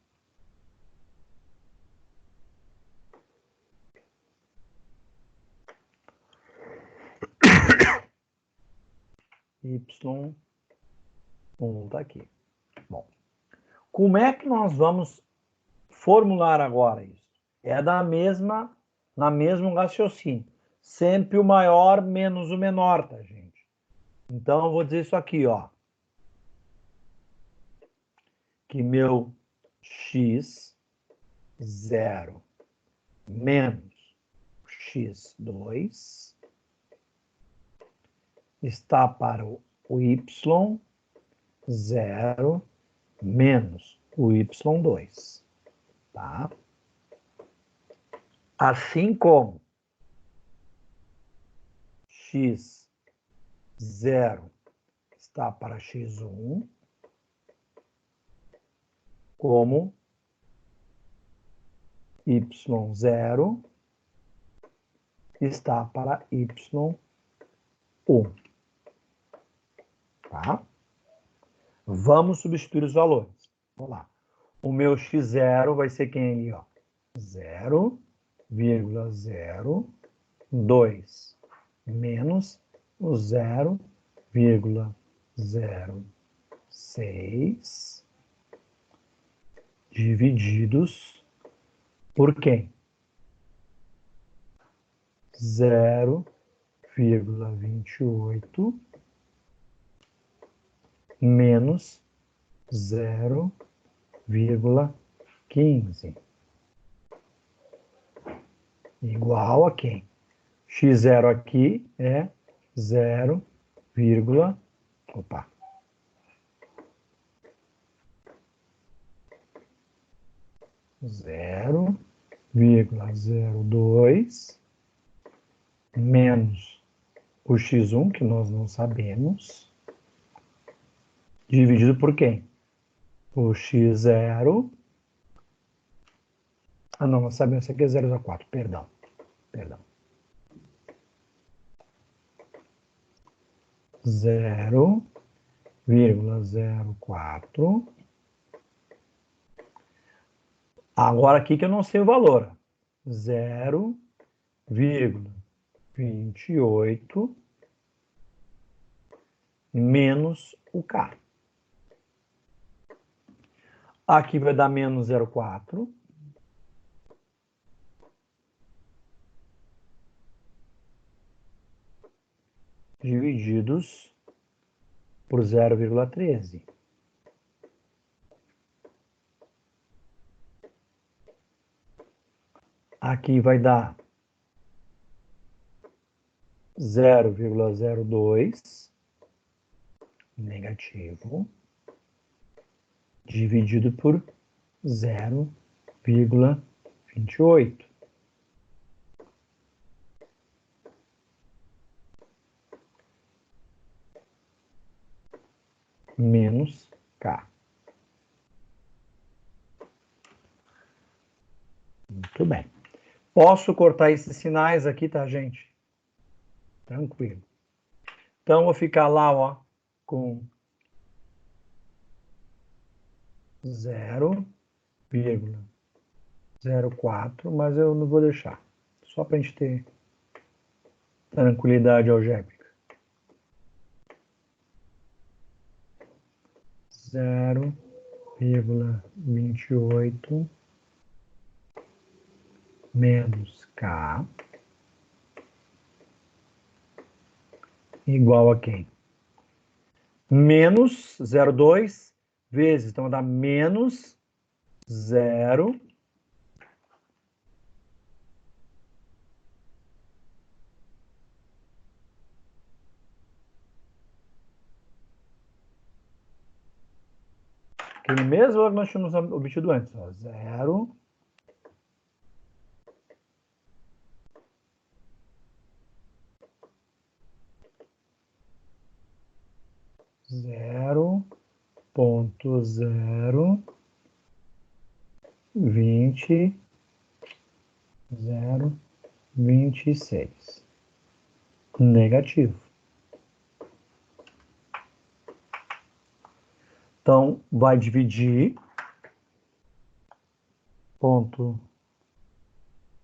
Y1 está aqui. Bom, como é que nós vamos formular agora isso? É na mesmo raciocínio. Sempre o maior menos o menor, tá, gente? Então, eu vou dizer isso aqui, ó. Que meu x0 menos x2 está para o y0 menos o y2, tá? Assim como x0 está para x1, como y0 está para y1, tá? Vamos substituir os valores. Vamos lá. O meu x0 vai ser quem aí, ó? 0,02 menos o 0,06 divididos por quem? 0,28 menos 0,15 igual a quem? X0 aqui é 0, opa, 0,02 menos o x1, que nós não sabemos, dividido por quem? O x0. Ah, não, nós sabemos, isso aqui é 0,04, perdão. 0,04. Agora aqui que eu não sei o valor. 0,28 menos o K. Aqui vai dar menos 0,4. Divididos por 0,13. Aqui vai dar 0,02 negativo dividido por 0,28. Menos K. Tudo bem. Posso cortar esses sinais aqui, tá, gente? Tranquilo. Então, vou ficar lá, ó, com 0,04, mas eu não vou deixar. Só para a gente ter tranquilidade algébrica. 0,28 menos K igual a quem? Menos 0,2 vezes, então dá menos 0. Aquele mesmo valor que nós tínhamos obtido antes, ó, 0. 0,26 negativo. Então, vai dividir ponto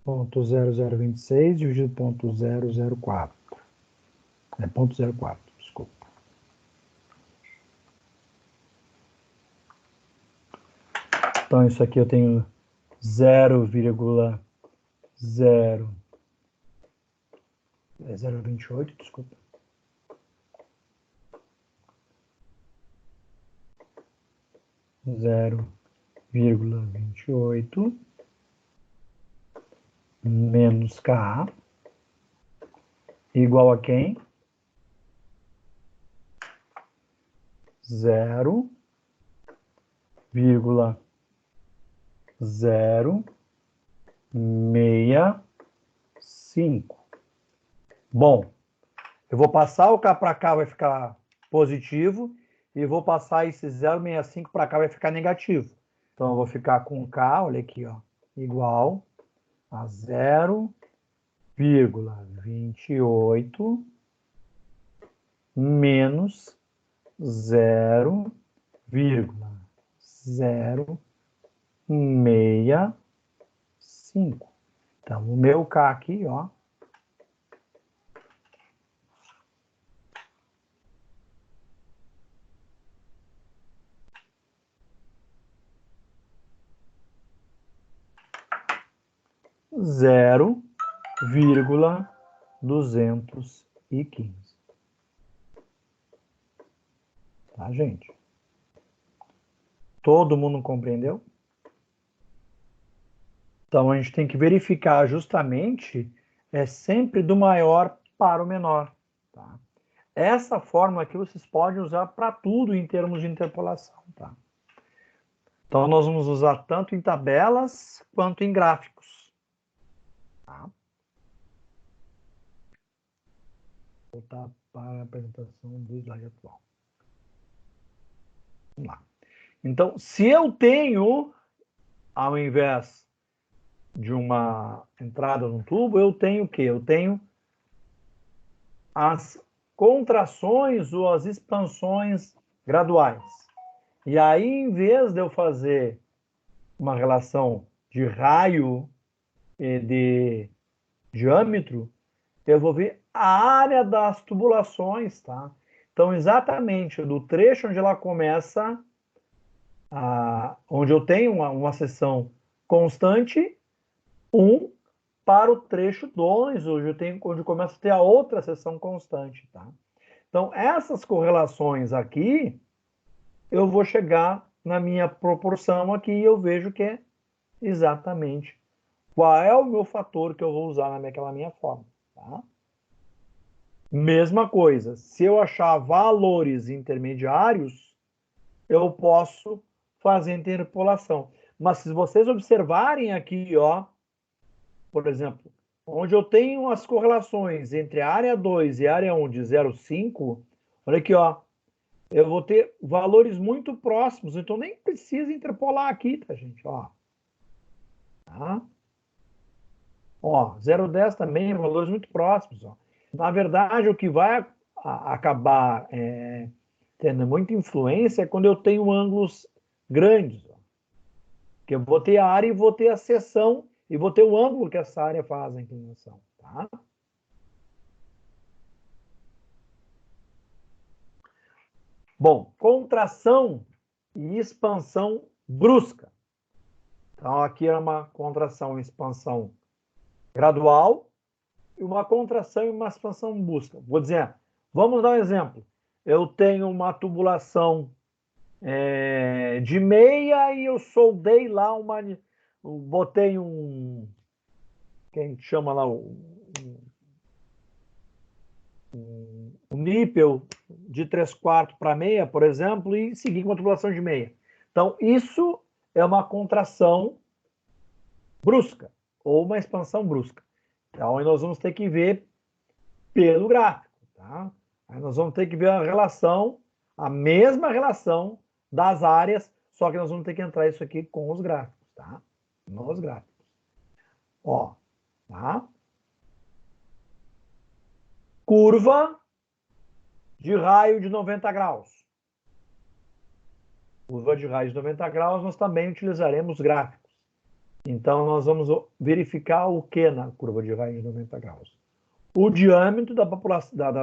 0026 dividido ponto 004. É ponto 04, desculpa. Então, isso aqui eu tenho 0,28, desculpa. 0,28 menos K igual a quem? 0,065. Bom, eu vou passar o K para cá, vai ficar positivo, e vou passar esse 0,65 para cá, vai ficar negativo. Então, eu vou ficar com K, olha aqui, ó, igual a 0,28 menos 0,065. Então, o meu K aqui, ó, zero vírgula 215. Tá, gente? Todo mundo compreendeu? Então, a gente tem que verificar justamente sempre do maior para o menor. Tá? Essa fórmula aqui vocês podem usar para tudo em termos de interpolação. Tá? Então, nós vamos usar tanto em tabelas quanto em gráficos. Tá? Vou voltar para a apresentação do slide atual. Vamos lá. Então, se eu tenho, ao invés de uma entrada no tubo, eu tenho o quê? Eu tenho as contrações ou as expansões graduais. E aí, em vez de eu fazer uma relação de raio e de diâmetro, eu vou ver a área das tubulações, tá? Então, exatamente do trecho onde ela começa, onde eu tenho uma seção constante, 1, para o trecho 2, onde começa a ter a outra seção constante, tá? Então, essas correlações aqui, eu vou chegar na minha proporção aqui e eu vejo que é exatamente qual é o meu fator que eu vou usar naquela minha forma, tá? Mesma coisa, se eu achar valores intermediários, eu posso fazer interpolação. Mas se vocês observarem aqui, ó, por exemplo, onde eu tenho as correlações entre a área 2 e a área 1 de 0,5, olha aqui, ó, eu vou ter valores muito próximos, então nem precisa interpolar aqui, tá, gente? Ó. Tá? Ó, 0,10 também, valores muito próximos. Ó. Na verdade, o que vai acabar tendo muita influência é quando eu tenho ângulos grandes. Ó. Que eu vou ter a área e vou ter a seção e vou ter o ângulo que essa área faz a inclinação. Tá? Bom, contração e expansão brusca. Então, aqui é uma contração e expansão gradual e uma contração e uma expansão brusca. Vou dizer, vamos dar um exemplo. Eu tenho uma tubulação de meia e eu soldei lá botei que a gente chama lá um nípel de 3/4 para meia, por exemplo, e seguir com uma tubulação de meia. Então, isso é uma contração brusca ou uma expansão brusca. Então, aí nós vamos ter que ver pelo gráfico. Tá? Aí nós vamos ter que ver a relação, a mesma relação das áreas, só que nós vamos ter que entrar isso aqui com os gráficos. Tá? Nos gráficos. Ó, tá? Curva de raio de 90 graus. Curva de raio de 90 graus, nós também utilizaremos gráficos. Então, nós vamos verificar o que na curva de raio de 90 graus? O diâmetro da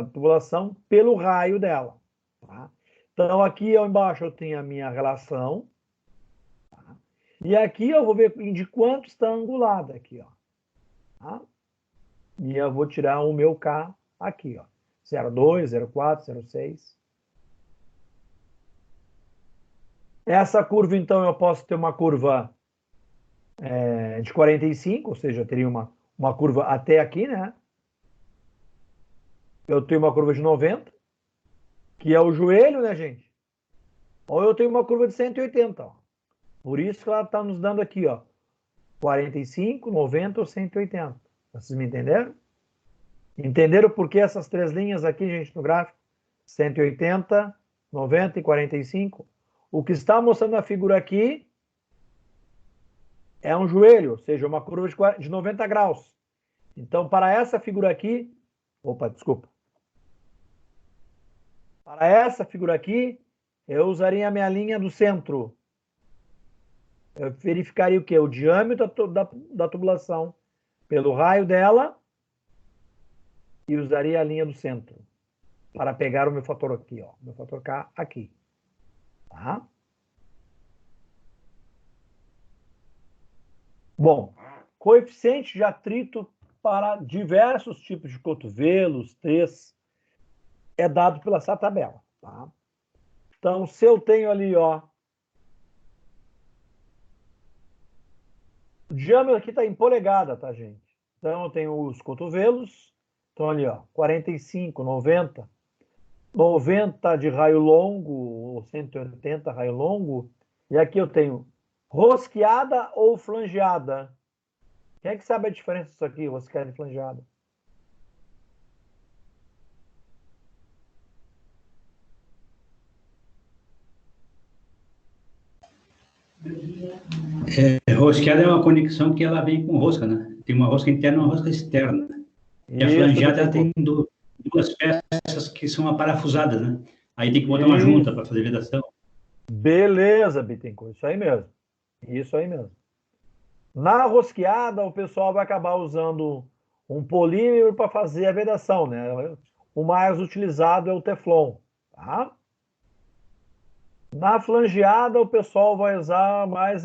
tubulação pelo raio dela. Tá? Então, aqui embaixo eu tenho a minha relação. Tá? E aqui eu vou ver de quanto está angulada aqui. Ó. Tá? E eu vou tirar o meu K aqui. Ó. 0,2, 0,4, 0,6. Essa curva, então, eu posso ter uma curva de 45, ou seja, eu teria uma curva até aqui, né? Eu tenho uma curva de 90, que é o joelho, né, gente? Ou eu tenho uma curva de 180, ó. Por isso que ela está nos dando aqui, ó, 45, 90 ou 180. Vocês me entenderam? Entenderam por que essas três linhas aqui, gente, no gráfico? 180, 90 e 45. O que está mostrando a figura aqui é um joelho, ou seja, uma curva de 90 graus. Então, para essa figura aqui... Opa, desculpa. Para essa figura aqui, eu usaria a minha linha do centro. Eu verificaria o quê? O diâmetro da tubulação pelo raio dela e usaria a linha do centro para pegar o meu fator aqui, ó, meu fator K aqui. Tá? Bom, coeficiente de atrito para diversos tipos de cotovelos, T's, é dado pela essa tabela. Tá? Então, se eu tenho ali, ó, o diâmetro aqui está em polegada, tá, gente? Então, eu tenho os cotovelos, então ali, ó, 45, 90, 90 de raio longo, ou 180 raio longo, e aqui eu tenho rosqueada ou flangeada. Quem é que sabe a diferença disso aqui, rosqueada e flangeada? Rosqueada é uma conexão que ela vem com rosca, né? Tem uma rosca interna e uma rosca externa. E a flangeada tem duas peças que são aparafusadas, né? Aí tem que botar uma junta para fazer vedação. Beleza, Bittencourt, isso aí mesmo. Isso aí mesmo. Na rosqueada, o pessoal vai acabar usando um polímero para fazer a vedação, né? O mais utilizado é o Teflon, tá? Na flangeada, o pessoal vai usar mais,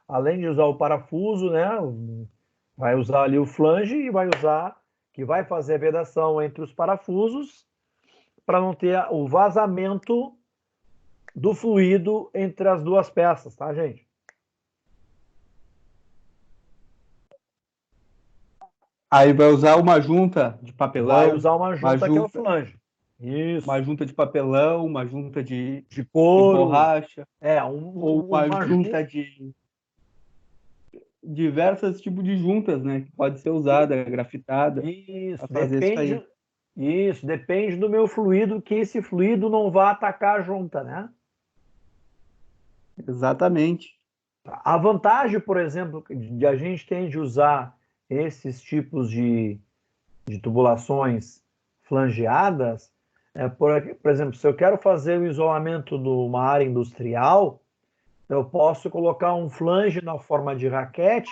além de usar o parafuso, né? Vai usar ali o flange e vai usar, que vai fazer a vedação entre os parafusos para não ter o vazamento do fluido entre as duas peças, tá, gente? Aí vai usar uma junta de papelão. Vai usar uma junta que é o flange. Isso. Uma junta de papelão, uma junta de couro, de borracha. Ou uma junta de diversos tipos de juntas, né? Que pode ser usada, grafitada. Isso, depende. Isso, depende do meu fluido, que esse fluido não vá atacar a junta, né? Exatamente. A vantagem, por exemplo, de a gente tem de usar esses tipos de tubulações flangeadas, por exemplo, se eu quero fazer o isolamento de uma área industrial, eu posso colocar um flange na forma de raquete,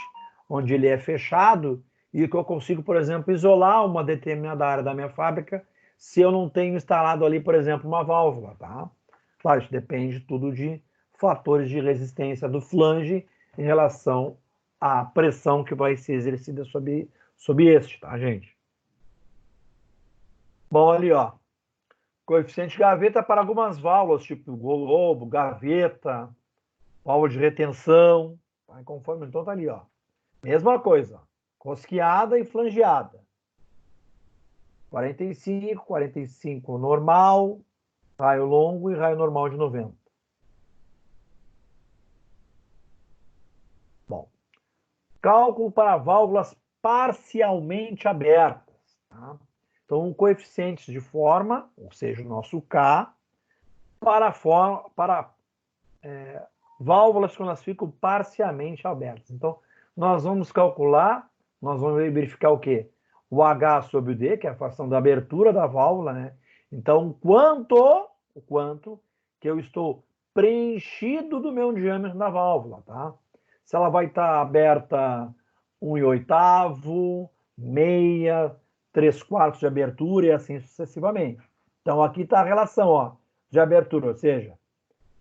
onde ele é fechado, e que eu consigo, por exemplo, isolar uma determinada área da minha fábrica se eu não tenho instalado ali, por exemplo, uma válvula, tá? Claro, isso depende tudo de fatores de resistência do flange em relação à pressão que vai ser exercida sobre este, tá, gente? Bom, ali, ó, coeficiente gaveta para algumas válvulas, tipo globo, gaveta, válvula de retenção, tá? Conforme, então tá ali, ó. Mesma coisa, rosqueada e flangeada. 45, 45 normal, raio longo e raio normal de 90. Bom, cálculo para válvulas parcialmente abertas. Tá? Então, coeficientes de forma, ou seja, o nosso K, para válvulas quando elas ficam parcialmente abertas. Então, nós vamos calcular, nós vamos verificar o quê? O H sobre o D, que é a fração da abertura da válvula, né? Então, o quanto que eu estou preenchido do meu diâmetro da válvula, tá? Se ela vai estar aberta 1/8, meia, 3/4 de abertura e assim sucessivamente. Então, aqui está a relação, ó, de abertura, ou seja,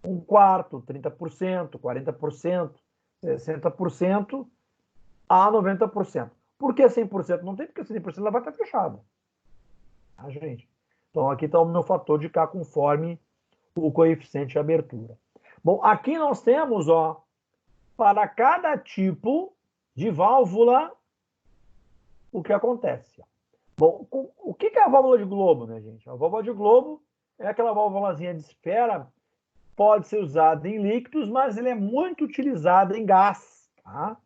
1/4, 30%, 40%, 60% a 90%. Por que 100%? Não tem, porque 100% ela vai estar fechada. Tá, gente? Então, aqui está o meu fator de K conforme o coeficiente de abertura. Bom, aqui nós temos, ó, para cada tipo de válvula, o que acontece. Bom, o que é a válvula de globo, né, gente? A válvula de globo é aquela válvulazinha de espera, pode ser usada em líquidos, mas ele é muito utilizado em gás, tá?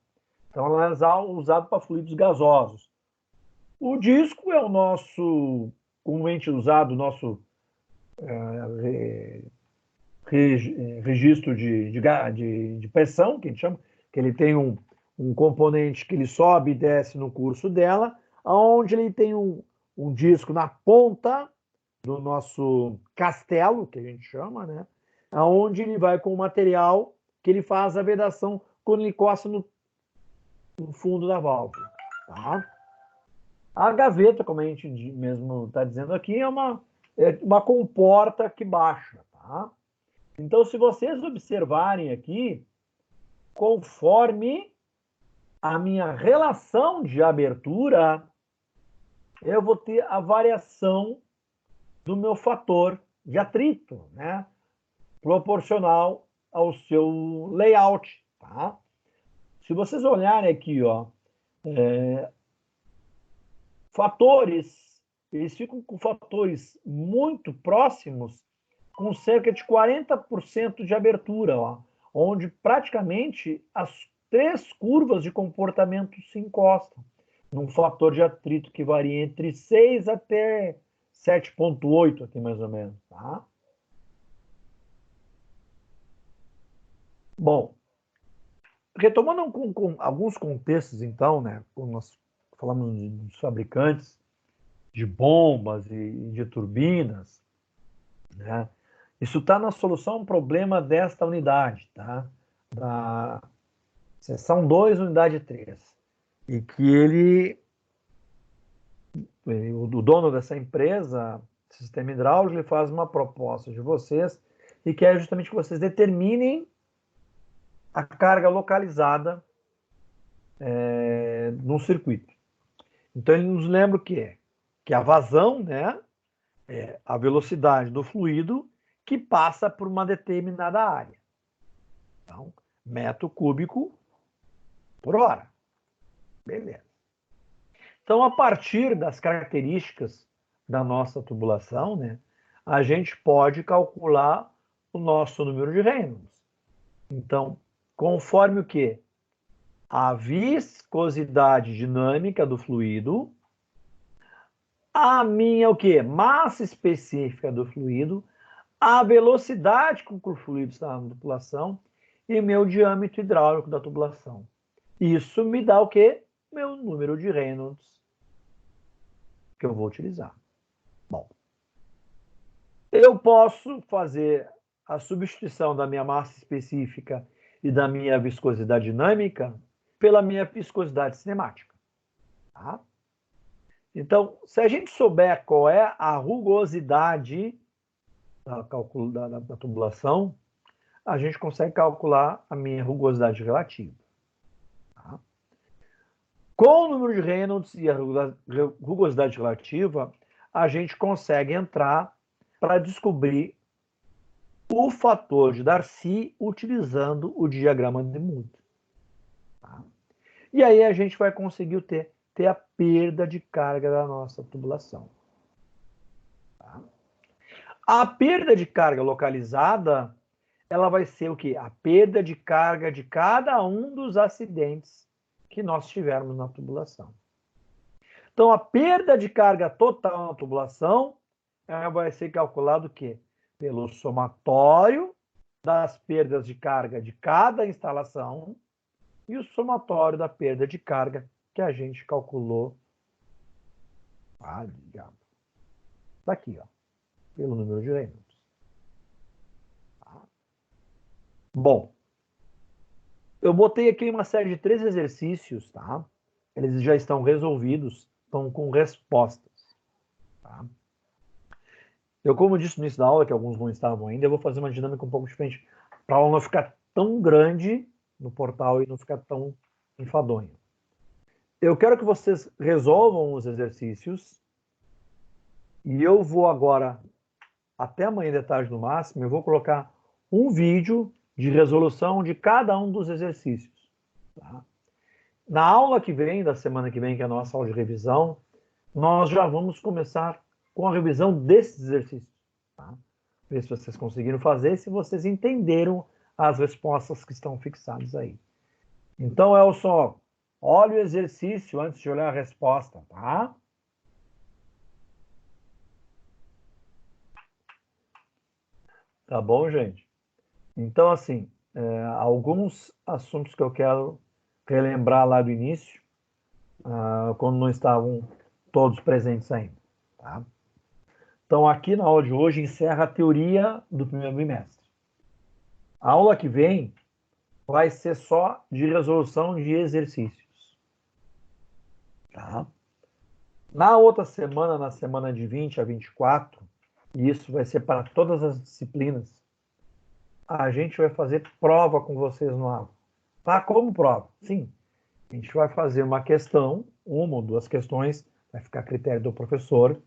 Então, ela é usada para fluidos gasosos. O disco é o nosso, comumente usado, nosso registro de pressão, que a gente chama, que ele tem um componente que ele sobe e desce no curso dela, onde ele tem um disco na ponta do nosso castelo, que a gente chama, né? Onde ele vai com o material que ele faz a vedação quando ele encosta no fundo da válvula. Tá? A gaveta, como a gente mesmo está dizendo aqui, é uma comporta que baixa. Tá? Então, se vocês observarem aqui, conforme a minha relação de abertura, eu vou ter a variação do meu fator de atrito, né? Proporcional ao seu layout. Tá? Se vocês olharem aqui, ó, fatores, eles ficam com fatores muito próximos, com cerca de 40% de abertura, ó, onde praticamente as 3 curvas de comportamento se encostam, num fator de atrito que varia entre 6 até 7,8 aqui mais ou menos. Tá? Bom, retomando com alguns contextos, então, né, quando nós falamos dos fabricantes de bombas e de turbinas, né, isso está na solução um problema desta unidade, tá? Da seção 2, unidade 3. E que o dono dessa empresa, Sistema Hidráulico, ele faz uma proposta de vocês e quer justamente que vocês determinem a carga localizada no circuito. Então, ele nos lembra o que é? Que a vazão, né, é a velocidade do fluido que passa por uma determinada área. Então, metro cúbico por hora. Beleza. Então, a partir das características da nossa tubulação, né, a gente pode calcular o nosso número de Reynolds. Então, conforme o quê? A viscosidade dinâmica do fluido, a minha o quê? Massa específica do fluido, a velocidade com que o fluido está na tubulação e meu diâmetro hidráulico da tubulação. Isso me dá o quê? meu número de Reynolds que eu vou utilizar. Bom, eu posso fazer a substituição da minha massa específica e da minha viscosidade dinâmica pela minha viscosidade cinemática. Tá? Então, se a gente souber qual é a rugosidade da tubulação, a gente consegue calcular a minha rugosidade relativa. Tá? Com o número de Reynolds e a rugosidade relativa, a gente consegue entrar para descobrir o fator de Darcy utilizando o diagrama de Mood. Tá? E aí a gente vai conseguir ter a perda de carga da nossa tubulação. Tá? A perda de carga localizada, ela vai ser o quê? A perda de carga de cada um dos acidentes que nós tivermos na tubulação. Então, a perda de carga total na tubulação, ela vai ser calculada o quê? Pelo somatório das perdas de carga de cada instalação e o somatório da perda de carga que a gente calculou. Daqui, ó, pelo número de Reynolds. Tá? Bom, eu botei aqui uma série de 3 exercícios, tá? Eles já estão resolvidos, estão com respostas. Tá? Eu, como disse no início da aula, que alguns não estavam ainda, eu vou fazer uma dinâmica um pouco diferente, para ela não ficar tão grande no portal e não ficar tão enfadonho. Eu quero que vocês resolvam os exercícios e eu vou agora, até amanhã de tarde no máximo, eu vou colocar um vídeo de resolução de cada um dos exercícios. Tá? Na aula que vem, da semana que vem, que é a nossa aula de revisão, nós já vamos começar com a revisão desses exercícios. Tá? Ver se vocês conseguiram fazer, se vocês entenderam as respostas que estão fixadas aí. Então, Elson, olha o exercício antes de olhar a resposta, tá? Tá bom, gente? Então, assim, alguns assuntos que eu quero relembrar lá do início, quando não estavam todos presentes ainda, tá? Então, aqui na aula de hoje, encerra a teoria do primeiro bimestre. A aula que vem vai ser só de resolução de exercícios. Tá? Na outra semana, na semana de 20 a 24, e isso vai ser para todas as disciplinas, a gente vai fazer prova com vocês no aula. Tá? Como prova? Sim. A gente vai fazer uma questão, uma ou duas questões, vai ficar a critério do professor,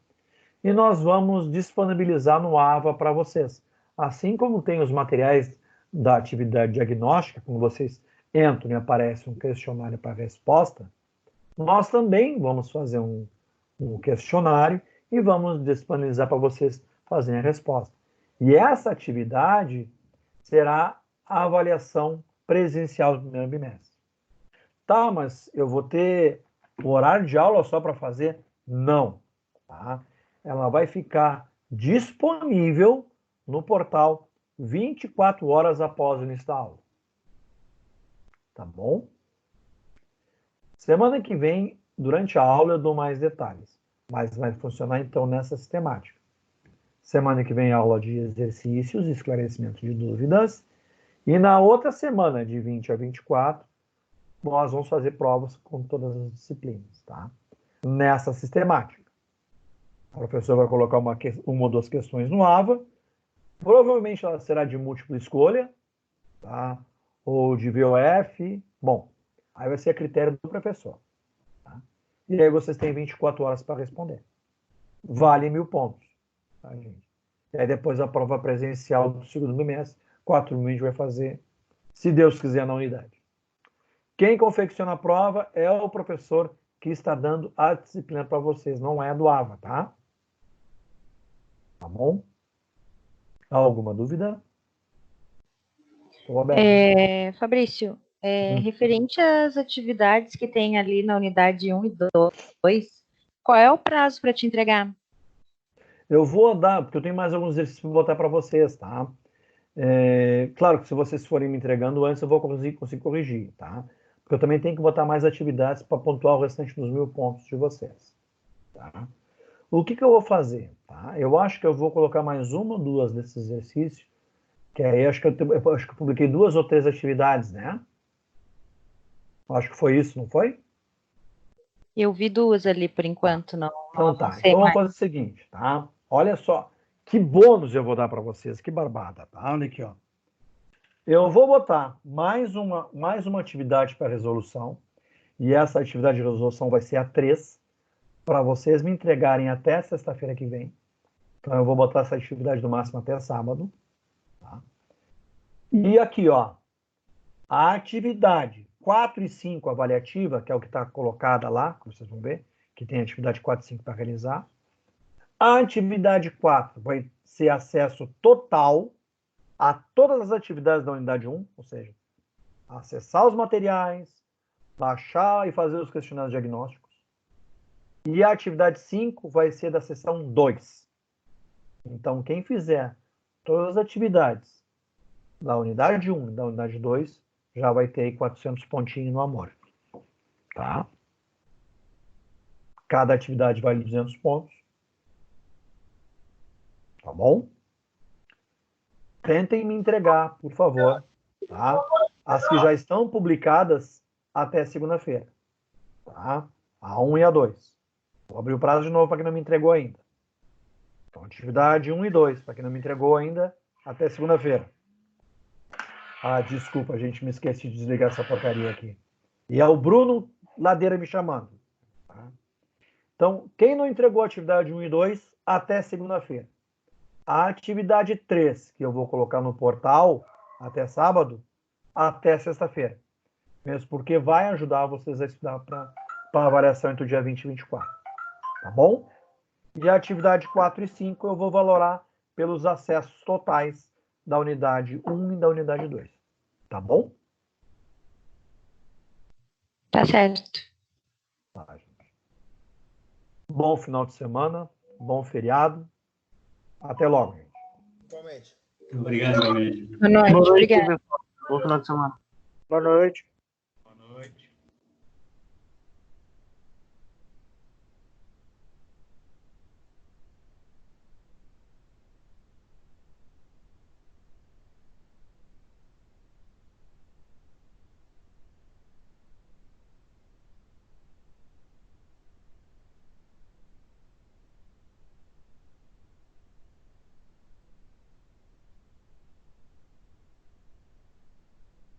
e nós vamos disponibilizar no AVA para vocês. Assim como tem os materiais da atividade diagnóstica, quando vocês entram e aparece um questionário para resposta, nós também vamos fazer um questionário e vamos disponibilizar para vocês fazerem a resposta. E essa atividade será a avaliação presencial do primeiro bimestre. Tá, mas eu vou ter o horário de aula só para fazer? Não. Tá? Ela vai ficar disponível no portal 24 horas após o início da aula. Tá bom? Semana que vem, durante a aula, eu dou mais detalhes. Mas vai funcionar, então, nessa sistemática. Semana que vem, aula de exercícios, esclarecimento de dúvidas. E na outra semana, de 20 a 24, nós vamos fazer provas com todas as disciplinas, tá? Nessa sistemática. O professor vai colocar uma ou duas questões no AVA. Provavelmente ela será de múltipla escolha, tá? Ou de VOF. Bom, aí vai ser a critério do professor. Tá? E aí vocês têm 24 horas para responder. Vale 1000 pontos. Tá, gente? E aí depois a prova presencial do segundo bimestre, 4.000 a gente vai fazer, se Deus quiser, na unidade. Quem confecciona a prova é o professor que está dando a disciplina para vocês, não é do AVA, tá? Tá bom? Alguma dúvida? Fabrício, referente às atividades que tem ali na unidade 1 e 2, qual é o prazo para te entregar? Eu vou dar, porque eu tenho mais alguns exercícios para botar para vocês, tá? Claro que se vocês forem me entregando antes, eu vou conseguir corrigir, tá? Porque eu também tenho que botar mais atividades para pontuar o restante dos 1.000 pontos de vocês. Tá? O que eu vou fazer? Tá? Eu acho que eu vou colocar mais uma ou duas desses exercícios, que aí acho que eu publiquei 2 ou 3 atividades, né? Acho que foi isso, não foi? Eu vi 2 ali por enquanto, não. Então tá, então vamos fazer o seguinte, tá? Olha só, que bônus eu vou dar para vocês, que barbada, tá? Olha aqui, ó. Eu vou botar mais uma atividade para resolução, e essa atividade de resolução vai ser a 3, para vocês me entregarem até sexta-feira que vem. Então eu vou botar essa atividade no máximo até sábado. Tá? E aqui, ó, a atividade 4 e 5 avaliativa, que é o que está colocada lá, como vocês vão ver, que tem a atividade 4 e 5 para realizar. A atividade 4 vai ser acesso total a todas as atividades da unidade 1, ou seja, acessar os materiais, baixar e fazer os questionários diagnósticos. E a atividade 5 vai ser da seção 2. Então, quem fizer todas as atividades da unidade 1 e da unidade 2, já vai ter aí 400 pontinhos no amor. Tá? Cada atividade vale 200 pontos. Tá bom? Tentem me entregar, por favor, tá? As que já estão publicadas até segunda-feira. Tá? A 1 e a 2. Vou abrir o prazo de novo para quem não me entregou ainda. Então, atividade 1 e 2, para quem não me entregou ainda, até segunda-feira. Ah, desculpa, gente, me esqueci de desligar essa porcaria aqui. E é o Bruno Ladeira me chamando. Tá? Então, quem não entregou a atividade 1 e 2, até segunda-feira. A atividade 3, que eu vou colocar no portal até sábado, até sexta-feira. Mesmo porque vai ajudar vocês a estudar para a avaliação entre o dia 20 e 24. Tá bom? E a atividade 4 e 5 eu vou valorar pelos acessos totais da unidade 1 e da unidade 2. Tá bom? Tá certo. Tá, gente. Bom final de semana, bom feriado. Até logo, gente. Igualmente. Obrigado, igualmente. Boa noite, Boa noite, obrigada. pessoal. Bom final de semana. Boa noite.